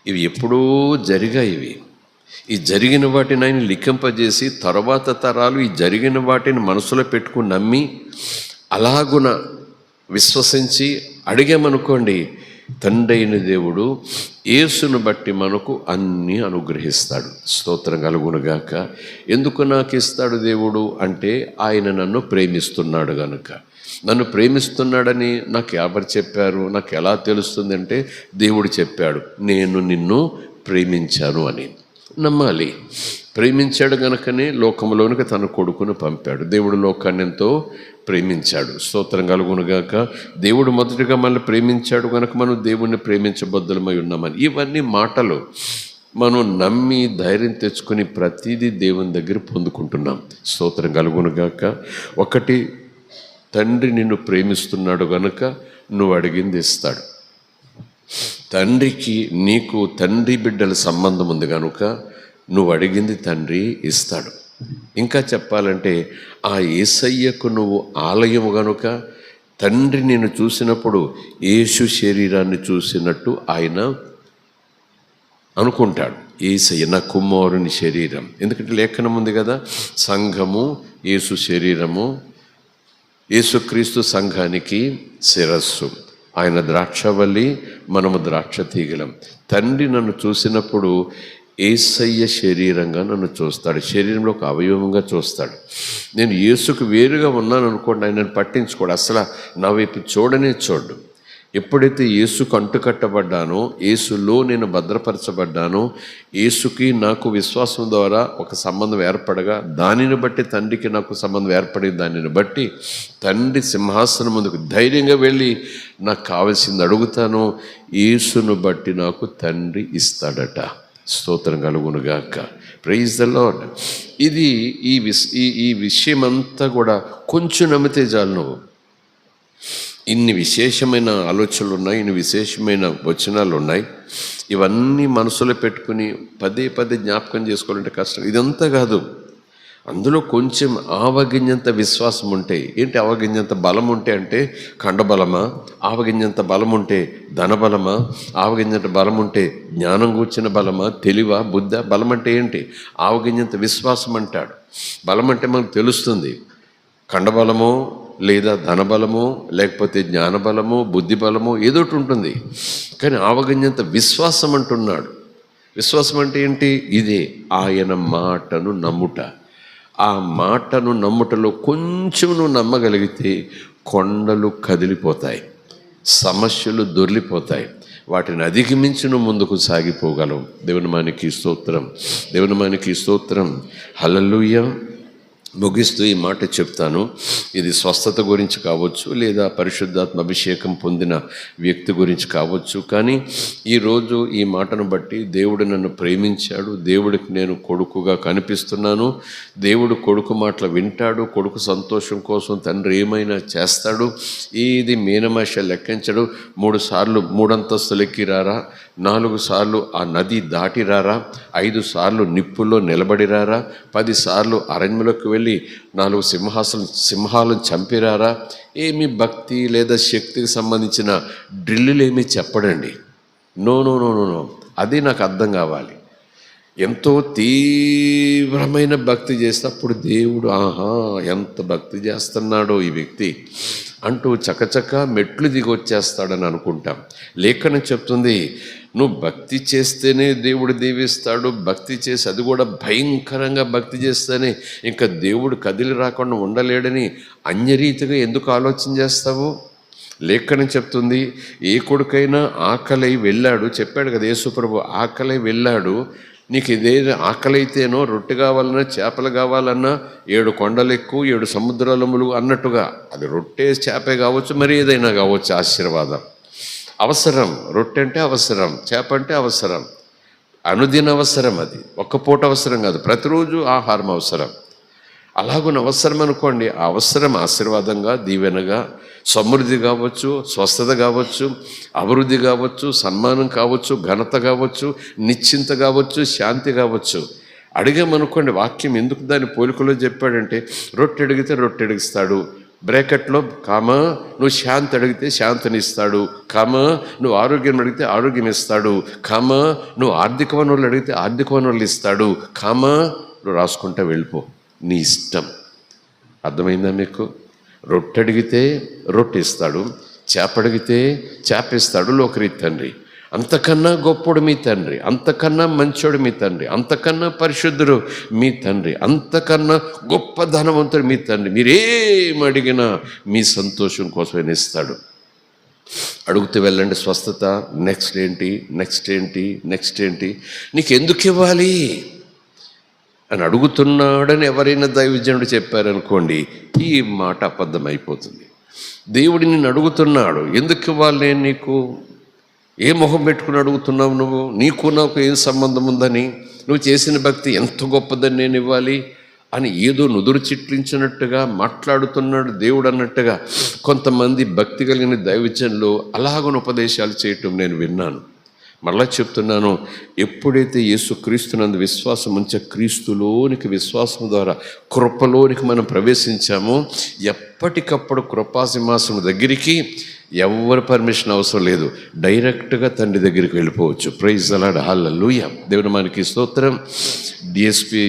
ఇవి ఎప్పుడూ జరిగాయి. ఈ జరిగిన వాటిని ఆయన లిఖింపజేసి తర్వాత తరాలు ఈ జరిగిన వాటిని మనసులో పెట్టుకుని నమ్మి అలాగున విశ్వసించి అడిగామనుకోండి, తండ్రి అయిన దేవుడు యేసును బట్టి మనకు అన్నీ అనుగ్రహిస్తాడు. స్తోత్రం కలుగునుగాక. ఎందుకు నాకు ఇస్తాడు దేవుడు అంటే, ఆయన నన్ను ప్రేమిస్తున్నాడు కనుక. నన్ను ప్రేమిస్తున్నాడని నాకు ఎవరు చెప్పారు, నాకు ఎలా తెలుస్తుంది అంటే, దేవుడు చెప్పాడు, నేను నిన్ను ప్రేమించాను అని. నమ్మాలి. ప్రేమించాడు గనుకనే లోకంలోనికి తన కొడుకును పంపాడు. దేవుడు లోకాన్ని ఎంతో ప్రేమించాడు. స్తోత్రం కలుగునుగాక. దేవుడు మొదటిగా మనల్ని ప్రేమించాడు కనుక మనం దేవుణ్ణి ప్రేమించబద్దులమై ఉన్నామని. ఇవన్నీ మాటలు మనం నమ్మి ధైర్యం తెచ్చుకొని ప్రతిదీ దేవుని దగ్గర పొందుకుంటున్నాం. స్తోత్రం కలుగునుగాక. ఒకటి, తండ్రి నిన్ను ప్రేమిస్తున్నాడు కనుక నువ్వు అడిగింది ఇస్తాడు. తండ్రికి నీకు తండ్రి బిడ్డల సంబంధం ఉంది కనుక నువ్వు అడిగింది తండ్రి ఇస్తాడు. ఇంకా చెప్పాలంటే, ఆ యేసయ్యకు నువ్వు ఆలయము గనుక తండ్రి నిన్ను చూసినప్పుడు యేసు శరీరాన్ని చూసినట్టు ఆయన అనుకుంటాడు. యేసయ్య నా కుమారుని శరీరం. ఎందుకంటే లేఖనం ఉంది కదా, సంఘము యేసు శరీరము, యేసుక్రీస్తు సంఘానికి శిరస్సు, ఆయన ద్రాక్షవల్లి, మనము ద్రాక్ష తీగలం. తండ్రి నన్ను చూసినప్పుడు యేసయ్య శరీరంగా నన్ను చూస్తాడు, శరీరంలో ఒక అవయవంగా చూస్తాడు. నేను యేసుకు వేరుగా ఉన్నాను అనుకోండి, ఆయన నన్ను పట్టించుకోడు, అసలు నా వైపు చూడనే చూడు. ఎప్పుడైతే యేసుకు అంటుకట్టబడ్డానో, యేసులో నేను భద్రపరచబడ్డానో, యేసుకి నాకు విశ్వాసం ద్వారా ఒక సంబంధం ఏర్పడగా, దానిని బట్టి తండ్రికి నాకు సంబంధం ఏర్పడి, దానిని బట్టి తండ్రి సింహాసనం ముందుకు ధైర్యంగా వెళ్ళి నాకు కావాల్సింది అడుగుతాను. యేసును బట్టి నాకు తండ్రి ఇస్తాడట. స్తోత్రం కలుగునుగాక. Praise the Lord. ఇది ఈ విషయమంతా కూడా కొంచెం నమ్మితే చాలు. నువ్వు ఇన్ని విశేషమైన ఆలోచనలు ఉన్నాయి, ఇన్ని విశేషమైన వచనాలు ఉన్నాయి. ఇవన్నీ మనసులో పెట్టుకుని పదే పదే జ్ఞాపకం చేసుకోవాలంటే కష్టం. ఇదంతా కాదు, అందులో కొంచెం ఆవగింజంత విశ్వాసం ఉంటే. ఏంటి ఆవగింజంత బలం ఉంటే అంటే, ఖండబలమా? ఆవగింజంత బలం ఉంటే ధనబలమా? ఆవగింజంత బలం ఉంటే జ్ఞానం కూర్చిన బలమా? తెలివా? బుద్ధ? బలం అంటే ఏంటి? ఆవగింజంత విశ్వాసం అంటాడు. బలం అంటే మనకు తెలుస్తుంది, ఖండబలమో లేదా ధనబలము, లేకపోతే జ్ఞానబలము, బుద్ధి బలము, ఏదోటి ఉంటుంది. కానీ ఆవగింజంత విశ్వాసం అంటున్నాడు. విశ్వాసం అంటే ఏంటి? ఇదే ఆయన మాటను నమ్ముట. ఆ మాటను నమ్ముటలో కొంచెం నువ్వు నమ్మగలిగితే కొండలు కదిలిపోతాయి, సమస్యలు దొర్లిపోతాయి, వాటిని అధిగమించి నువ్వు ముందుకు సాగిపోగలవు. దేవుని మానికి స్తోత్రం, దేవుని మానికి స్తోత్రం. హల్లెలూయా. ముగిస్తూ ఈ మాట చెప్తాను. ఇది స్వస్థత గురించి కావచ్చు, లేదా పరిశుద్ధాత్మ అభిషేకం పొందిన వ్యక్తి గురించి కావచ్చు. కానీ ఈరోజు ఈ మాటను బట్టి దేవుడు నన్ను ప్రేమించాడు, దేవుడికి నేను కొడుకుగా కనిపిస్తున్నాను, దేవుడు కొడుకు మాటలు వింటాడు, కొడుకు సంతోషం కోసం తండ్రి ఏమైనా చేస్తాడు, ఇది మీనమాష లెక్కించడు. 3 సార్లు 3 అంతస్తులు ఎక్కిరారా, 4 సార్లు ఆ నది దాటిరారా, 5 సార్లు నిప్పుల్లో నిలబడిరారా, 10 సార్లు అరణ్యంలోకి వెళ్ళి 4 సింహాలను చంపిరారా. ఏమి భక్తి లేదా శక్తికి సంబంధించిన డ్రిల్లులు ఏమీ చెప్పడండి. No no no no no అది నాకు అర్థం కావాలి. ఎంతో తీవ్రమైన భక్తి చేస్తే అప్పుడు దేవుడు ఆహా ఎంత భక్తి చేస్తున్నాడో ఈ వ్యక్తి అంటూ చకచక మెట్లు దిగి వచ్చేస్తాడని అనుకుంటాం. లేఖనం చెప్తుంది, నువ్వు భక్తి చేస్తేనే దేవుడు దీవిస్తాడు, భక్తి చేసి అది కూడా భయంకరంగా భక్తి చేస్తేనే ఇంకా దేవుడు కదిలి రాకుండా ఉండలేడని అన్యరీతిగా ఎందుకు ఆలోచన చేస్తావు? లేఖనం చెప్తుంది, ఏ కొడుకైనా ఆకలై వెళ్ళాడు, చెప్పాడు కదా యేసుప్రభు, ఆకలై వెళ్ళాడు, నీకు ఇదే ఆకలి అయితేనో రొట్టె కావాలన్నా చేపలు కావాలన్నా 7 కొండలు ఎక్కువ 7 సముద్రాలములు అన్నట్టుగా, అది రొట్టె చేపే కావచ్చు, మరి ఏదైనా కావచ్చు, ఆశీర్వాదం అవసరం. రొట్టె అంటే అవసరం, చేప అంటే అవసరం, అనుదిన అవసరం. అది ఒక్క పూట అవసరం కాదు, ప్రతిరోజు ఆహారం అవసరం. అలాగున్న అవసరం అనుకోండి, ఆ అవసరం ఆశీర్వాదంగా, దీవెనగా, సమృద్ధి కావచ్చు, స్వస్థత కావచ్చు, అభివృద్ధి కావచ్చు, సన్మానం కావచ్చు, ఘనత కావచ్చు, నిశ్చింత కావచ్చు, శాంతి కావచ్చు. అడిగామనుకోండి, వాక్యం ఎందుకు దాని పోలికలో చెప్పాడంటే, రొట్టె అడిగితే రొట్టె అడిగిస్తాడు, బ్రాకెట్లో కామా, నువ్వు శాంతి అడిగితే శాంతిని ఇస్తాడు, కామా నువ్వు ఆరోగ్యం అడిగితే ఆరోగ్యం ఇస్తాడు, కామా నువ్వు ఆర్థిక వనరులు అడిగితే ఆర్థిక వనరులు ఇస్తాడు, కామా నువ్వు రాసుకుంటా వెళ్ళిపో, నీ ఇష్టం. అర్థమైందా మీకు? రొట్టె అడిగితే రొట్టె ఇస్తాడు, చేప అడిగితే చేప ఇస్తాడు లోకరీ తండ్రి. అంతకన్నా గొప్పడు మీ తండ్రి, అంతకన్నా మంచోడు మీ తండ్రి, అంతకన్నా పరిశుద్ధుడు మీ తండ్రి, అంతకన్నా గొప్ప ధనవంతుడు మీ తండ్రి. మీరేం అడిగినా మీ సంతోషం కోసమే ఇస్తాడు. అడుగుతూ వెళ్ళండి స్వస్థత, నెక్స్ట్ ఏంటి, నెక్స్ట్ ఏంటి, నెక్స్ట్ ఏంటి, నీకు ఎందుకు ఇవ్వాలి అని అడుగుతున్నాడని ఎవరైనా దైవజనుడు చెప్పారనుకోండి, ఈ మాట అబద్ధమైపోతుంది. దేవుడు నిన్ను అడుగుతున్నాడు, ఎందుకు ఇవ్వాలి నేను నీకు, ఏ మొహం పెట్టుకుని అడుగుతున్నావు నువ్వు, నీకు నాకు ఏం సంబంధం ఉందని, నువ్వు చేసిన భక్తి ఎంత గొప్పదని నేను ఇవ్వాలి అని ఏదో నుదురు చిట్లించినట్టుగా మాట్లాడుతున్నాడు దేవుడు అన్నట్టుగా కొంతమంది భక్తి కలిగిన దైవజనులు అలాగని ఉపదేశాలు చేయటం నేను విన్నాను. మరలా చెప్తున్నాను, ఎప్పుడైతే యేసుక్రీస్తునందు విశ్వాసం ఉంచే క్రీస్తులోనికి విశ్వాసం ద్వారా కృపలోనికి మనం ప్రవేశించామో ఎప్పటికప్పుడు కృపాసింహాసనం దగ్గరికి ఎవరి పర్మిషన్ అవసరం లేదు, డైరెక్ట్గా తండ్రి దగ్గరికి వెళ్ళిపోవచ్చు. ప్రైజ్ ది లార్డ్, హల్లెలూయా. దేవుని మనకి స్తోత్రం. డిఎస్పీ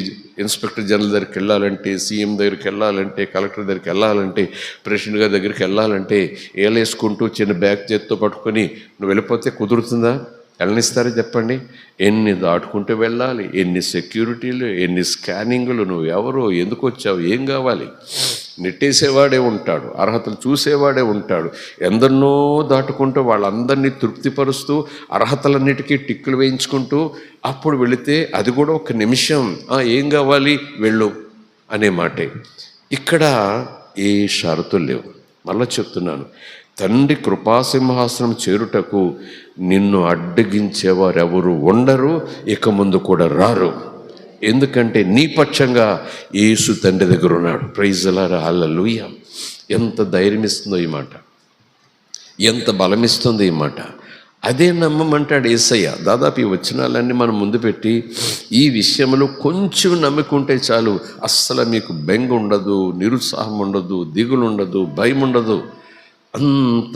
ఇన్స్పెక్టర్ జనరల్ దగ్గరికి వెళ్ళాలంటే, సీఎం దగ్గరికి వెళ్ళాలంటే, కలెక్టర్ దగ్గరికి వెళ్ళాలంటే, ప్రెసిడెంట్ గారి దగ్గరికి వెళ్ళాలంటే ఏలేసుకుంటూ చిన్న బ్యాగ్ చేత్తో పట్టుకొని నువ్వు వెళ్ళిపోతే కుదురుతుందా? వెళ్ళనిస్తారా చెప్పండి? ఎన్ని దాటుకుంటూ వెళ్ళాలి, ఎన్ని సెక్యూరిటీలు, ఎన్ని స్కానింగులు, నువ్వు ఎవరో, ఎందుకు వచ్చావు, ఏం కావాలి, నెట్టేసేవాడే ఉంటాడు, అర్హతలు చూసేవాడే ఉంటాడు. ఎందరినో దాటుకుంటూ వాళ్ళందరినీ తృప్తిపరుస్తూ అర్హతలన్నిటికీ టిక్కులు వేయించుకుంటూ అప్పుడు వెళితే అది కూడా ఒక నిమిషం, ఏం కావాలి వెళ్ళు అనే మాటే. ఇక్కడ ఏ షరతులు లేవు. మళ్ళీ చెప్తున్నాను, తండ్రి కృపాసింహాసనం చేరుటకు నిన్ను అడ్డగించేవారు ఎవరు ఉండరు, ఇక ముందు కూడా రారు. ఎందుకంటే నీ పక్షంగా యేసు తండ్రి దగ్గర ఉన్నాడు. ప్రైజ్ ది లార్డ్, హల్లెలూయా. ఎంత ధైర్యం ఇస్తుందో ఈ మాట, ఎంత బలమిస్తుందో ఈ మాట. అదే నమ్మమంటాడు యేసయ్య. దాదాపు ఈ వచనాలన్నీ మనం ముందు పెట్టి ఈ విషయంలో కొంచెం నమ్ముకుంటే చాలు, అస్సలు మీకు బెంగ ఉండదు, నిరుత్సాహం ఉండదు, దిగులు ఉండదు, భయం ఉండదు. అంత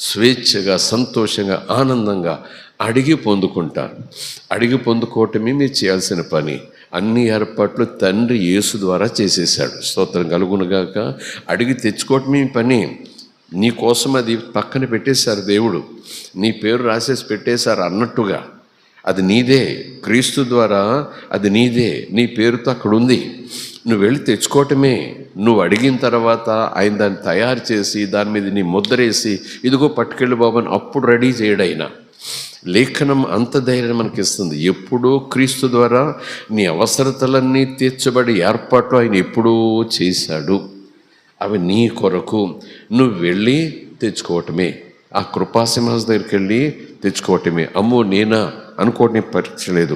స్వేచ్ఛగా, సంతోషంగా, ఆనందంగా అడిగి పొందుకుంటారు. అడిగి పొందుకోవటమే మీరు చేయాల్సిన పని. అన్ని ఏర్పాట్లు తండ్రి యేసు ద్వారా చేసేసాడు. స్తోత్రం కలుగునుగాక. అడిగి తెచ్చుకోవటమే పని. నీ కోసం అది పక్కన పెట్టేశారు దేవుడు, నీ పేరు రాసేసి పెట్టేశారు అన్నట్టుగా. అది నీదే, క్రీస్తు ద్వారా అది నీదే, నీ పేరుతో అక్కడ ఉంది. నువ్వు వెళ్ళి తెచ్చుకోవటమే. నువ్వు అడిగిన తర్వాత ఆయన దాన్ని తయారు చేసి దాని మీద నీ ముద్రేసి ఇదిగో పట్టుకెళ్ళి బాబు అని అప్పుడు రెడీ చేయడైనా. లేఖనం అంత ధైర్యం మనకి ఇస్తుంది. ఎప్పుడో క్రీస్తు ద్వారా నీ అవసరతలన్నీ తీర్చబడి ఏర్పాట్లు ఆయన ఎప్పుడూ చేశాడు. అవి నీ కొరకు నువ్వు వెళ్ళి తెచ్చుకోవటమే. ఆ కృపాసింహాసనం దగ్గరికి వెళ్ళి తెచ్చుకోవటమే. అమ్మో నేనా అనుకోవటం పరీక్ష లేదు.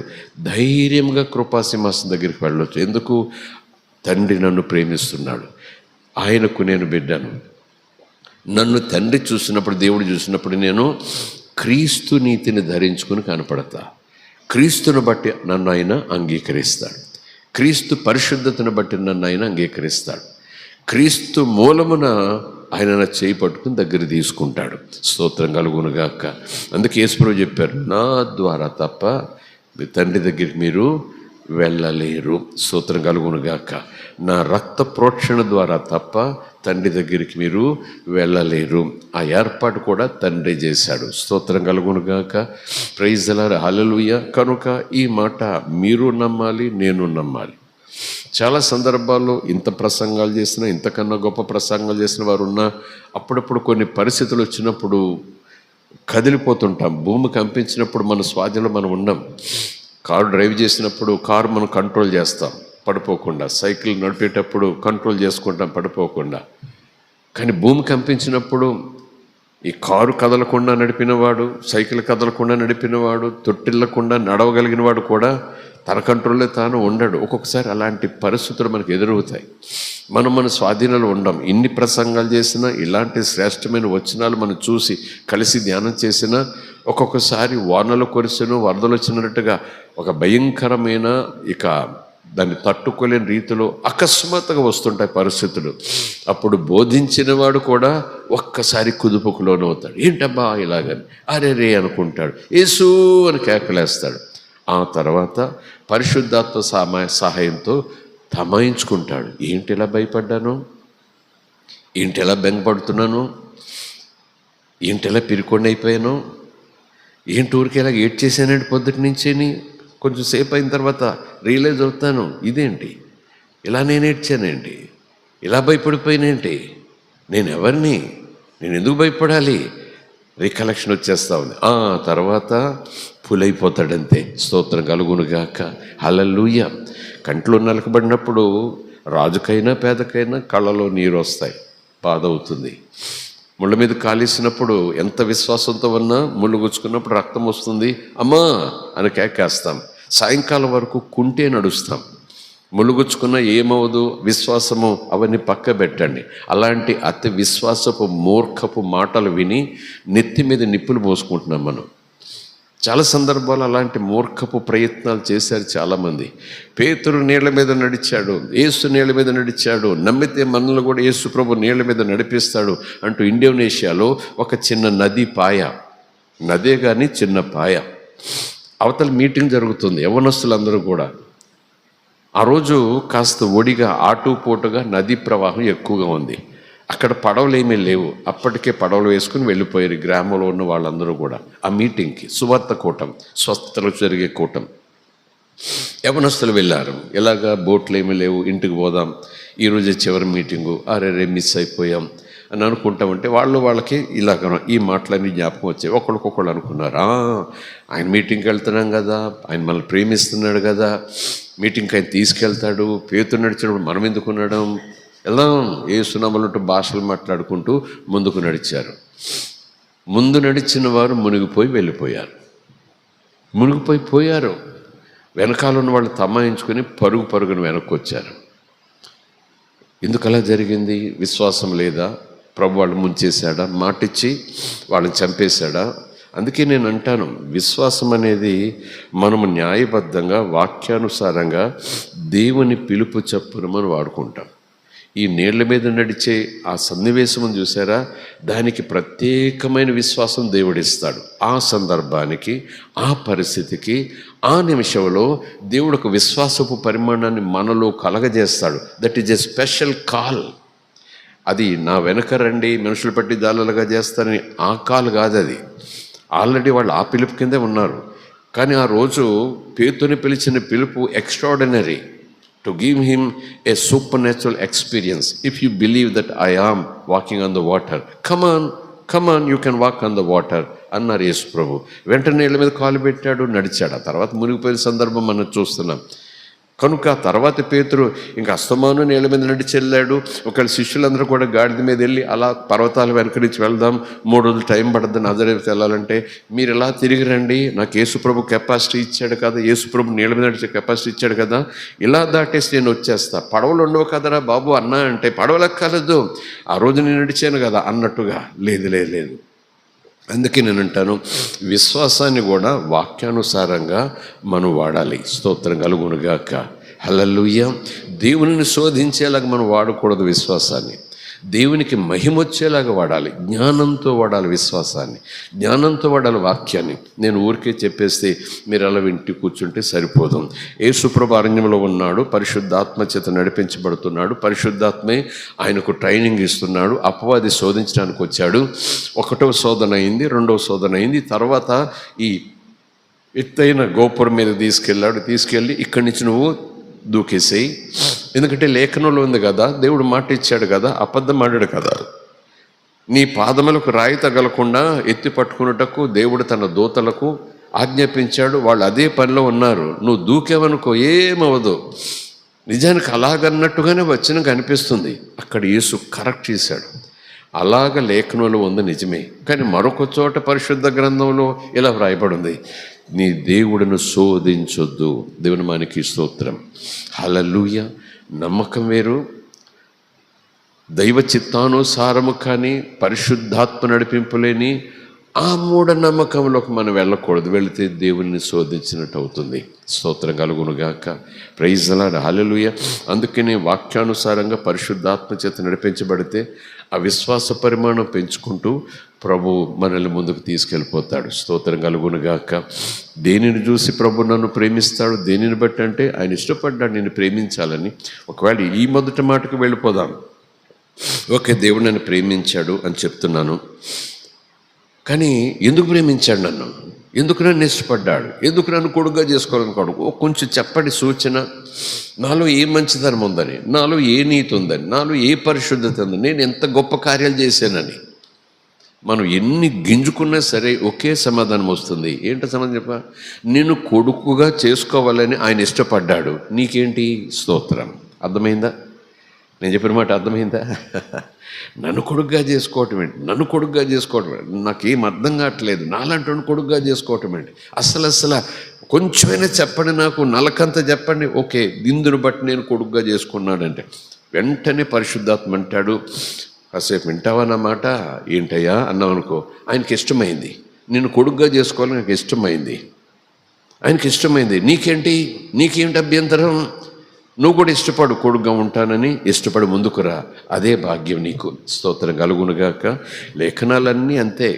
ధైర్యంగా కృపాసింహాసనం దగ్గరికి వెళ్ళొచ్చు. ఎందుకు? తండ్రి నన్ను ప్రేమిస్తున్నాడు, ఆయనకు నేను బిడ్డను. నన్ను తండ్రి చూసినప్పుడు, దేవుడు చూసినప్పుడు నేను క్రీస్తు నీతిని ధరించుకుని కనపడతా. క్రీస్తుని బట్టి నన్ను ఆయన అంగీకరిస్తాడు. క్రీస్తు పరిశుద్ధతను బట్టి నన్ను ఆయన అంగీకరిస్తాడు. క్రీస్తు మూలమున ఆయన నా చేయి పట్టుకుని దగ్గర తీసుకుంటాడు. స్తోత్రం కలుగునుగాక. అందుకే యేసుప్రభువు చెప్పారు, నా ద్వారా తప్ప మీ తండ్రి దగ్గరికి మీరు వెళ్ళలేరు. స్తోత్రం కలుగునుగాక. నా రక్త ప్రోక్షణ ద్వారా తప్ప తండ్రి దగ్గరికి మీరు వెళ్ళలేరు. ఆ ఏర్పాటు కూడా తండ్రి చేశాడు. స్తోత్రం కలుగునుగాక. ప్రైజ్ ది లార్డ్, హల్లెలూయా. కనుక ఈ మాట మీరు నమ్మాలి, నేను నమ్మాలి. చాలా సందర్భాల్లో ఇంత ప్రసంగాలు చేసిన, ఇంతకన్నా గొప్ప ప్రసంగాలు చేసిన వారు ఉన్నా, అప్పుడప్పుడు కొన్ని పరిస్థితులు వచ్చినప్పుడు కదిలిపోతుంటాం. భూమి కంపించినప్పుడు మన స్వాధీనంలో మనం ఉన్నాం. కారు డ్రైవ్ చేసినప్పుడు కారు మనం కంట్రోల్ చేస్తాం పడిపోకుండా. సైకిల్ నడిపేటప్పుడు కంట్రోల్ చేసుకుంటాం పడిపోకుండా. కానీ భూమి కంపించినప్పుడు ఈ కారు కదలకుండా నడిపినవాడు, సైకిల్ కదలకుండా నడిపినవాడు, తొట్టిల్లకుండా నడవగలిగిన వాడు కూడా తన కంట్రోల్లో తాను ఉండడు. ఒక్కొక్కసారి అలాంటి పరిస్థితులు మనకు ఎదురవుతాయి. మన స్వాధీనంలో ఉండం. ఇన్ని ప్రసంగాలు చేసినా, ఇలాంటి శ్రేష్టమైన వచనాలు మనం చూసి కలిసి ధ్యానం చేసినా, ఒక్కొక్కసారి వానలు కురిసెను, వరదలు వచ్చినట్టుగా ఒక భయంకరమైన దాన్ని తట్టుకోలేని రీతిలో అకస్మాత్తుగా వస్తుంటాయి పరిస్థితులు. అప్పుడు బోధించిన వాడు కూడా ఒక్కసారి కుదుపుకు లోనవుతాడు. ఏంటబ్బా ఇలాగని అరే అనుకుంటాడు, యేసు అని కేకలేస్తాడు. ఆ తర్వాత పరిశుద్ధాత్మ సహాయంతో తమాయించుకుంటాడు. ఏంటి ఇలా భయపడ్డాను, ఏంటి ఇలా బెంగపడుతున్నాను, ఏంటి ఇలా పిరికొండి అయిపోయాను, ఏంటి ఊరికి ఇలా ఏడ్ చేశానండి పొద్దుటి నుంచేని. కొంచెం సేపు అయిన తర్వాత రియలైజ్ అవుతాను, ఇదేంటి ఇలా నేను ఏడ్చానేంటి, ఇలా భయపడిపోయినేంటి, నేను ఎవరిని, నేను ఎందుకు భయపడాలి, రికలెక్షన్ వచ్చేస్తా ఉంది. ఆ తర్వాత పులైపోతాడంతే. స్తోత్రం కలుగునుగాక. హల్లెలూయా. కంట్లో నలకబడినప్పుడు రాజుకైనా పేదకైనా కళ్ళలో నీరు వస్తాయి, బాధ అవుతుంది. ముళ్ళ మీద కాలేసినప్పుడు ఎంత విశ్వాసంతో ఉన్నా ముళ్ళు గుచ్చుకున్నప్పుడు రక్తం వస్తుంది, అమ్మా అని కేకేస్తాం. సాయంకాలం వరకు కుంటే నడుస్తాం. ముళ్ళు గుచ్చుకున్న ఏమవదు, విశ్వాసము అవన్నీ పక్క పెట్టండి. అలాంటి అతి విశ్వాసపు మూర్ఖపు మాటలు విని నెత్తి మీద నిప్పులు పోసుకుంటున్నాం మనం. చాలా సందర్భాలు అలాంటి మూర్ఖపు ప్రయత్నాలు చేశారు చాలామంది. పేతురు నీళ్ల మీద నడిచాడు, యేసు నీళ్ల మీద నడిచాడు, నమ్మితే మనల్ని కూడా యేసు ప్రభు నీళ్ల మీద నడిపిస్తాడు అంటూ ఇండోనేషియాలో ఒక చిన్న నది పాయ, నదే కానీ చిన్న పాయ, అవతల మీటింగ్ జరుగుతుంది. యవ్వనస్తులందరూ కూడా ఆ రోజు కాస్త ఒడిగా ఆటుపోటుగా నదీ ప్రవాహం ఎక్కువగా ఉంది. అక్కడ పడవలు ఏమీ లేవు. అప్పటికే పడవలు వేసుకుని వెళ్ళిపోయారు గ్రామంలో ఉన్న వాళ్ళందరూ కూడా ఆ మీటింగ్కి. సువార్త కూటం, స్వస్థతలు జరిగే కూటం. యవనస్తులు వెళ్ళారు. ఇలాగా బోట్లు ఏమీ లేవు, ఇంటికి పోదాం, ఈరోజే చివరి మీటింగు, అరే మిస్ అయిపోయాం అని అనుకుంటామంటే వాళ్ళకి ఇలాగ ఈ మాటలన్నీ జ్ఞాపకం వచ్చాయి. ఒకళ్ళకొకళ్ళు అనుకున్నారు, ఆయన మీటింగ్కి వెళ్తున్నాం కదా, ఆయన మనల్ని ప్రేమిస్తున్నాడు కదా, మీటింగ్కి ఆయన తీసుకెళ్తాడు, పేతురు నడిచినప్పుడు మనం ఎందుకు ఉండడం, వెళ్దాం ఏసునామలంటూ భాషలు మాట్లాడుకుంటూ ముందుకు నడిచారు. ముందు నడిచిన వారు మునిగిపోయి వెళ్ళిపోయారు, మునిగిపోయారు. వెనకాల ఉన్న వాళ్ళు తమాయించుకొని పరుగున వెనక్కి వచ్చారు. ఎందుకు అలా జరిగింది? విశ్వాసం లేదా? ప్రభు వాళ్ళు ముంచేశాడా? మాటిచ్చి వాళ్ళని చంపేశాడా? అందుకే నేను అంటాను, విశ్వాసం అనేది మనము న్యాయబద్ధంగా వాక్యానుసారంగా దేవుని పిలుపు చప్పున మనం వాడుకుంటాం. ఈ నీళ్ల మీద నడిచే ఆ సన్నివేశం చూసారా, దానికి ప్రత్యేకమైన విశ్వాసం దేవుడిస్తాడు. ఆ సందర్భానికి, ఆ పరిస్థితికి, ఆ నిమిషంలో దేవుడు ఒక విశ్వాసపు పరిమాణాన్ని మనలో కలగజేస్తాడు. That is a special call. అది నా వెనక రండి మనుషులు పట్టి జాలలుగా చేస్తారని ఆ కాల్ కాదు. అది ఆల్రెడీ వాళ్ళు ఆ పిలుపు కిందే ఉన్నారు. కానీ ఆ రోజు పేతుని పిలిచిన పిలుపు extraordinary, to give him a supernatural experience. If you believe that I am walking on the water, come on, you can walk on the water అన్నారు యేసు ప్రభు. వెంటనే నీళ్ళ మీద కాలు పెట్టాడు, నడిచాడు. ఆ తర్వాత మునిగిపోయిన సందర్భం మనం చూస్తున్నాం. కనుక తర్వాత పేతురు ఇంకా అస్తమాను నీళ్ళ మీద నడిచి వెళ్ళాడు. ఒకవేళ శిష్యులందరూ కూడా గాడిద మీద వెళ్ళి అలా పర్వతాల వెనక నుంచి వెళ్దాం, 3 రోజులు టైం పడుతుంది నజరేతుకు వెళ్ళాలంటే, మీరు ఎలా తిరిగి రండి, నాకు యేసుప్రభు కెపాసిటీ ఇచ్చాడు కదా, యేసుప్రభు నీళ్ళ మీద నడిచే కెపాసిటీ ఇచ్చాడు కదా, ఇలా దాటేసి నేను వచ్చేస్తా, పడవలు ఉండవు కదరా బాబు అన్నా అంటే, పడవలెక్కలేదు, ఆ రోజు నేను నడిచాను కదా అన్నట్టుగా. లేదు. అందుకే నేను అంటాను, విశ్వాసాన్ని కూడా వాక్యానుసారంగా మనం వాడాలి. స్తోత్రం కలుగునుగాక. హల్లెలూయా. దేవునిని శోధించేలాగా మనం వాడకూడదు విశ్వాసాన్ని, దేవునికి మహిమొచ్చేలాగా వాడాలి. జ్ఞానంతో వాడాలి విశ్వాసాన్ని, జ్ఞానంతో వాడాలి వాక్యాన్ని. నేను ఊరికే చెప్పేస్తే మీరు అలా వింటి కూర్చుంటే సరిపోదు. యేసుప్రభు అరణ్యంలో ఉన్నాడు, పరిశుద్ధాత్మ చేత నడిపించబడుతున్నాడు, పరిశుద్ధాత్మే ఆయనకు ట్రైనింగ్ ఇస్తున్నాడు. అపవాది శోధించడానికి వచ్చాడు. 1వ శోధన అయింది, 2వ శోధన అయింది. తర్వాత ఈ ఎత్తైన గోపురం మీద తీసుకెళ్ళి ఇక్కడి నుంచి నువ్వు దూకేసేయి, ఎందుకంటే లేఖనంలో ఉంది కదా, దేవుడు మాట ఇచ్చాడు కదా, అబద్ధం ఆడాడు కదా, నీ పాదములకు రాయి తగలకుండా ఎత్తి పట్టుకున్నటకు దేవుడు తన దూతలకు ఆజ్ఞాపించాడు. వాళ్ళు అదే పనిలో ఉన్నారు. నువ్వు దూకేవనుకో ఏమవదు. నిజానికి అలాగన్నట్టుగానే వచనం అనిపిస్తుంది. అక్కడ యేసు కరెక్ట్ చేశాడు. అలాగ లేఖనంలో ఉంది నిజమే, కానీ మరొక చోట పరిశుద్ధ గ్రంథంలో ఇలా వ్రాయబడింది, నీ దేవుడిని శోధించొద్దు. దేవుని మనకి స్తోత్రం. హల్లెలూయా. నమ్మకం వేరు, దైవ చిత్తానుసారము కానీ పరిశుద్ధాత్మ నడిపింపులేని ఆ మూఢనమ్మకంలోకి మనం వెళ్ళకూడదు. వెళితే దేవుణ్ణి శోధించినట్టు అవుతుంది. స్తోత్రం కలుగునుగాక. Praise the lord. హల్లెలూయా. అందుకనే వాక్యానుసారంగా పరిశుద్ధాత్మ చేత నడిపించబడితే ఆ విశ్వాస పరిమాణం పెంచుకుంటూ ప్రభు మనల్ని ముందుకు తీసుకెళ్ళిపోతాడు. స్తోత్రం కలుగునుగాక. దేనిని చూసి ప్రభు నన్ను ప్రేమిస్తాడు, దేనిని బట్టి అంటే ఆయన ఇష్టపడ్డాడు నేను ప్రేమించాలని. ఒకవేళ ఈ మొదటి మాటకు వెళ్ళిపోదాం. ఓకే, దేవుడు నన్ను ప్రేమించాడు అని చెప్తున్నాను, కానీ ఎందుకు ప్రేమించాడు నన్ను, ఎందుకు నన్ను ఇష్టపడ్డాడు, ఎందుకు నన్ను కొడుకుగా చేసుకోవాలనుకోడు, కొంచెం చెప్పండి సూచన. నాలో ఏ మంచితనం ఉందని, నాలో ఏ నీతి ఉందని, నాలో ఏ పరిశుద్ధత ఉందని, నేను ఎంత గొప్ప కార్యాలు చేశానని. మనం ఎన్ని గింజుకున్నా సరే ఒకే సమాధానం వస్తుంది. ఏంటో సమాధానం చెప్ప, నేను కొడుకుగా చేసుకోవాలని ఆయన ఇష్టపడ్డాడు. నీకేంటి? స్తోత్రం. అర్థమైందా? నేను చెప్పిన మాట అర్థమైందా? నన్ను కొడుకుగా చేసుకోవటం ఏంటి, నన్ను కొడుకుగా చేసుకోవటం ఏంటి, నాకేం అర్థం కావట్లేదు, నాలాంటి కొడుకుగా చేసుకోవటం ఏంటి, అసలు కొంచెమైనా చెప్పండి, నాకు నలకంత చెప్పండి. ఓకే, ఇందును బట్టి నేను కొడుకుగా చేసుకున్నాడంటే వెంటనే పరిశుద్ధాత్మ అంటాడు, కాసేపు వింటావా నా మాట, ఏంటయ్యా అన్నావు అనుకో, ఆయనకి ఇష్టమైంది, నిన్ను కొడుకుగా చేసుకోవాలని నాకు ఇష్టమైంది, ఆయనకి ఇష్టమైంది. నీకేంటి అభ్యంతరం? నువ్వు కూడా ఇష్టపడు, కొడుకుగా ఉంటానని ఇష్టపడి ముందుకురా, అదే భాగ్యం నీకు. స్తోత్రం కలుగునుగాక. లేఖనాలన్నీ అంతే.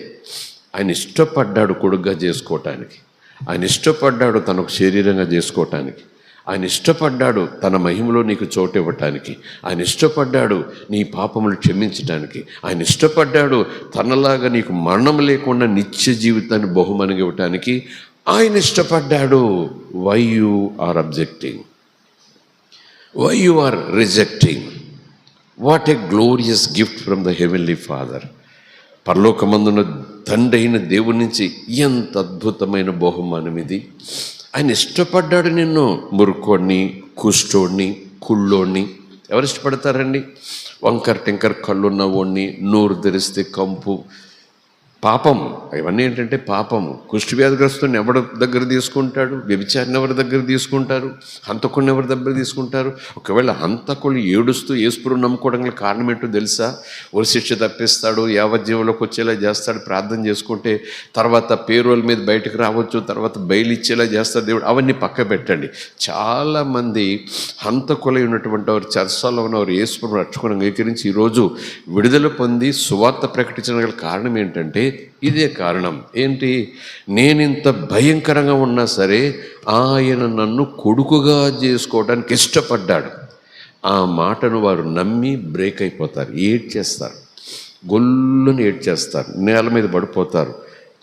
ఆయన ఇష్టపడ్డాడు కొడుకుగా చేసుకోవటానికి, ఆయన ఇష్టపడ్డాడు తనకు శరీరంగా చేసుకోవటానికి, ఆయన ఇష్టపడ్డాడు తన మహిమలో నీకు చోటు ఇవ్వటానికి, ఆయన ఇష్టపడ్డాడు నీ పాపములు క్షమించటానికి, ఆయన ఇష్టపడ్డాడు తనలాగా నీకు మరణం లేకుండా నిత్య జీవితాన్ని బహుమనిగా ఇవ్వటానికి ఆయన ఇష్టపడ్డాడు. Why you are objecting? Why you are rejecting? What a glorious gift from the heavenly Father. పరలోకమందున తండ్రి అయిన దేవుడి నుంచి ఎంత అద్భుతమైన బహుమానం ఇది. ఆయన ఇష్టపడ్డాడు నిన్ను. మురుకోడిని, కుష్టోడిని, కుళ్ళోడిని ఎవరు ఇష్టపడతారండి? వంకర టింకర్ కళ్ళున్న వాడిని, నోరు తెరిస్తే కంపు, పాపం. ఇవన్నీ ఏంటంటే పాపము. కుష్టి వ్యాధిగ్రస్తుని ఎవరి దగ్గర తీసుకుంటాడు? వ్యభిచారిని ఎవరి దగ్గర తీసుకుంటారు? హంతకుడిని ఎవరి దగ్గర తీసుకుంటారు? ఒకవేళ హంతకులు ఏడుస్తూ యేసుప్రభు నమ్ముకోవడం కారణం ఏంటో తెలుసా? ఉరి శిక్ష తప్పిస్తాడు, యావజ్జీవంలోకి వచ్చేలా చేస్తాడు, ప్రార్థన చేసుకుంటే తర్వాత పేరోల మీద బయటకు రావచ్చు, తర్వాత బయలు ఇచ్చేలా చేస్తాడు దేవుడు. అవన్నీ పక్క పెట్టండి. చాలామంది హంతకులై ఉన్నటువంటి వారు, చర్చాలో ఉన్నవారు యేసుప్రభుని రక్షకుని అంగీకరించి ఈరోజు విడుదల పొంది సువార్త ప్రకటించడానికి కారణం ఏంటంటే ఇదే కారణం. ఏంటి? నేనింత భయంకరంగా ఉన్నా సరే ఆయన నన్ను కొడుకుగా చేసుకోవడానికి ఇష్టపడ్డాడు. ఆ మాటను వారు నమ్మి బ్రేక్ అయిపోతారు, ఏడ్చేస్తారు, గొల్లుని ఏడ్చేస్తారు, నేల మీద పడిపోతారు,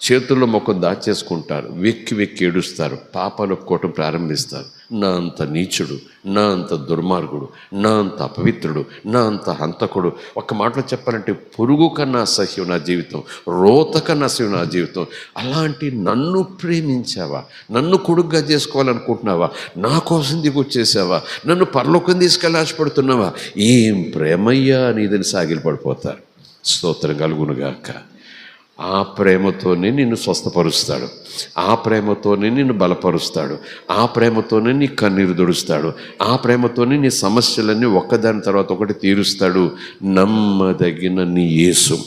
చేతుల్లో ముఖం దాచేసుకుంటారు, వెక్కి వెక్కి ఏడుస్తారు, పాపాలు ఒప్పుకోవటం ప్రారంభిస్తారు. నా అంత నీచుడు, నా అంత దుర్మార్గుడు, నా అంత అపవిత్రుడు, నా అంత హంతకుడు, ఒక మాటలో చెప్పాలంటే పురుగు కన్నా అసహ్యం నా జీవితం, రోత కన్నా అసహ్యం నా జీవితం. అలాంటి నన్ను ప్రేమించావా? నన్ను కొడుగ్గా చేసుకోవాలనుకుంటున్నావా? నా కోసం దిగొచ్చేసావా? నన్ను పరలోకం తీసుకెళ్ళి ఆశపడుతున్నావా? ఏం ప్రేమయ్యా నీదని సాగిలి పడిపోతారు. స్తోత్రం కలుగునుగాక. ఆ ప్రేమతోనే నిన్ను స్వస్థపరుస్తాడు, ఆ ప్రేమతోనే నిన్ను బలపరుస్తాడు, ఆ ప్రేమతోనే నీ కన్నీరు దుడుస్తాడు, ఆ ప్రేమతోనే నీ సమస్యలన్నీ ఒక్కదాని తర్వాత ఒకటి తీరుస్తాడు. నమ్మదగిన నీ యేసు.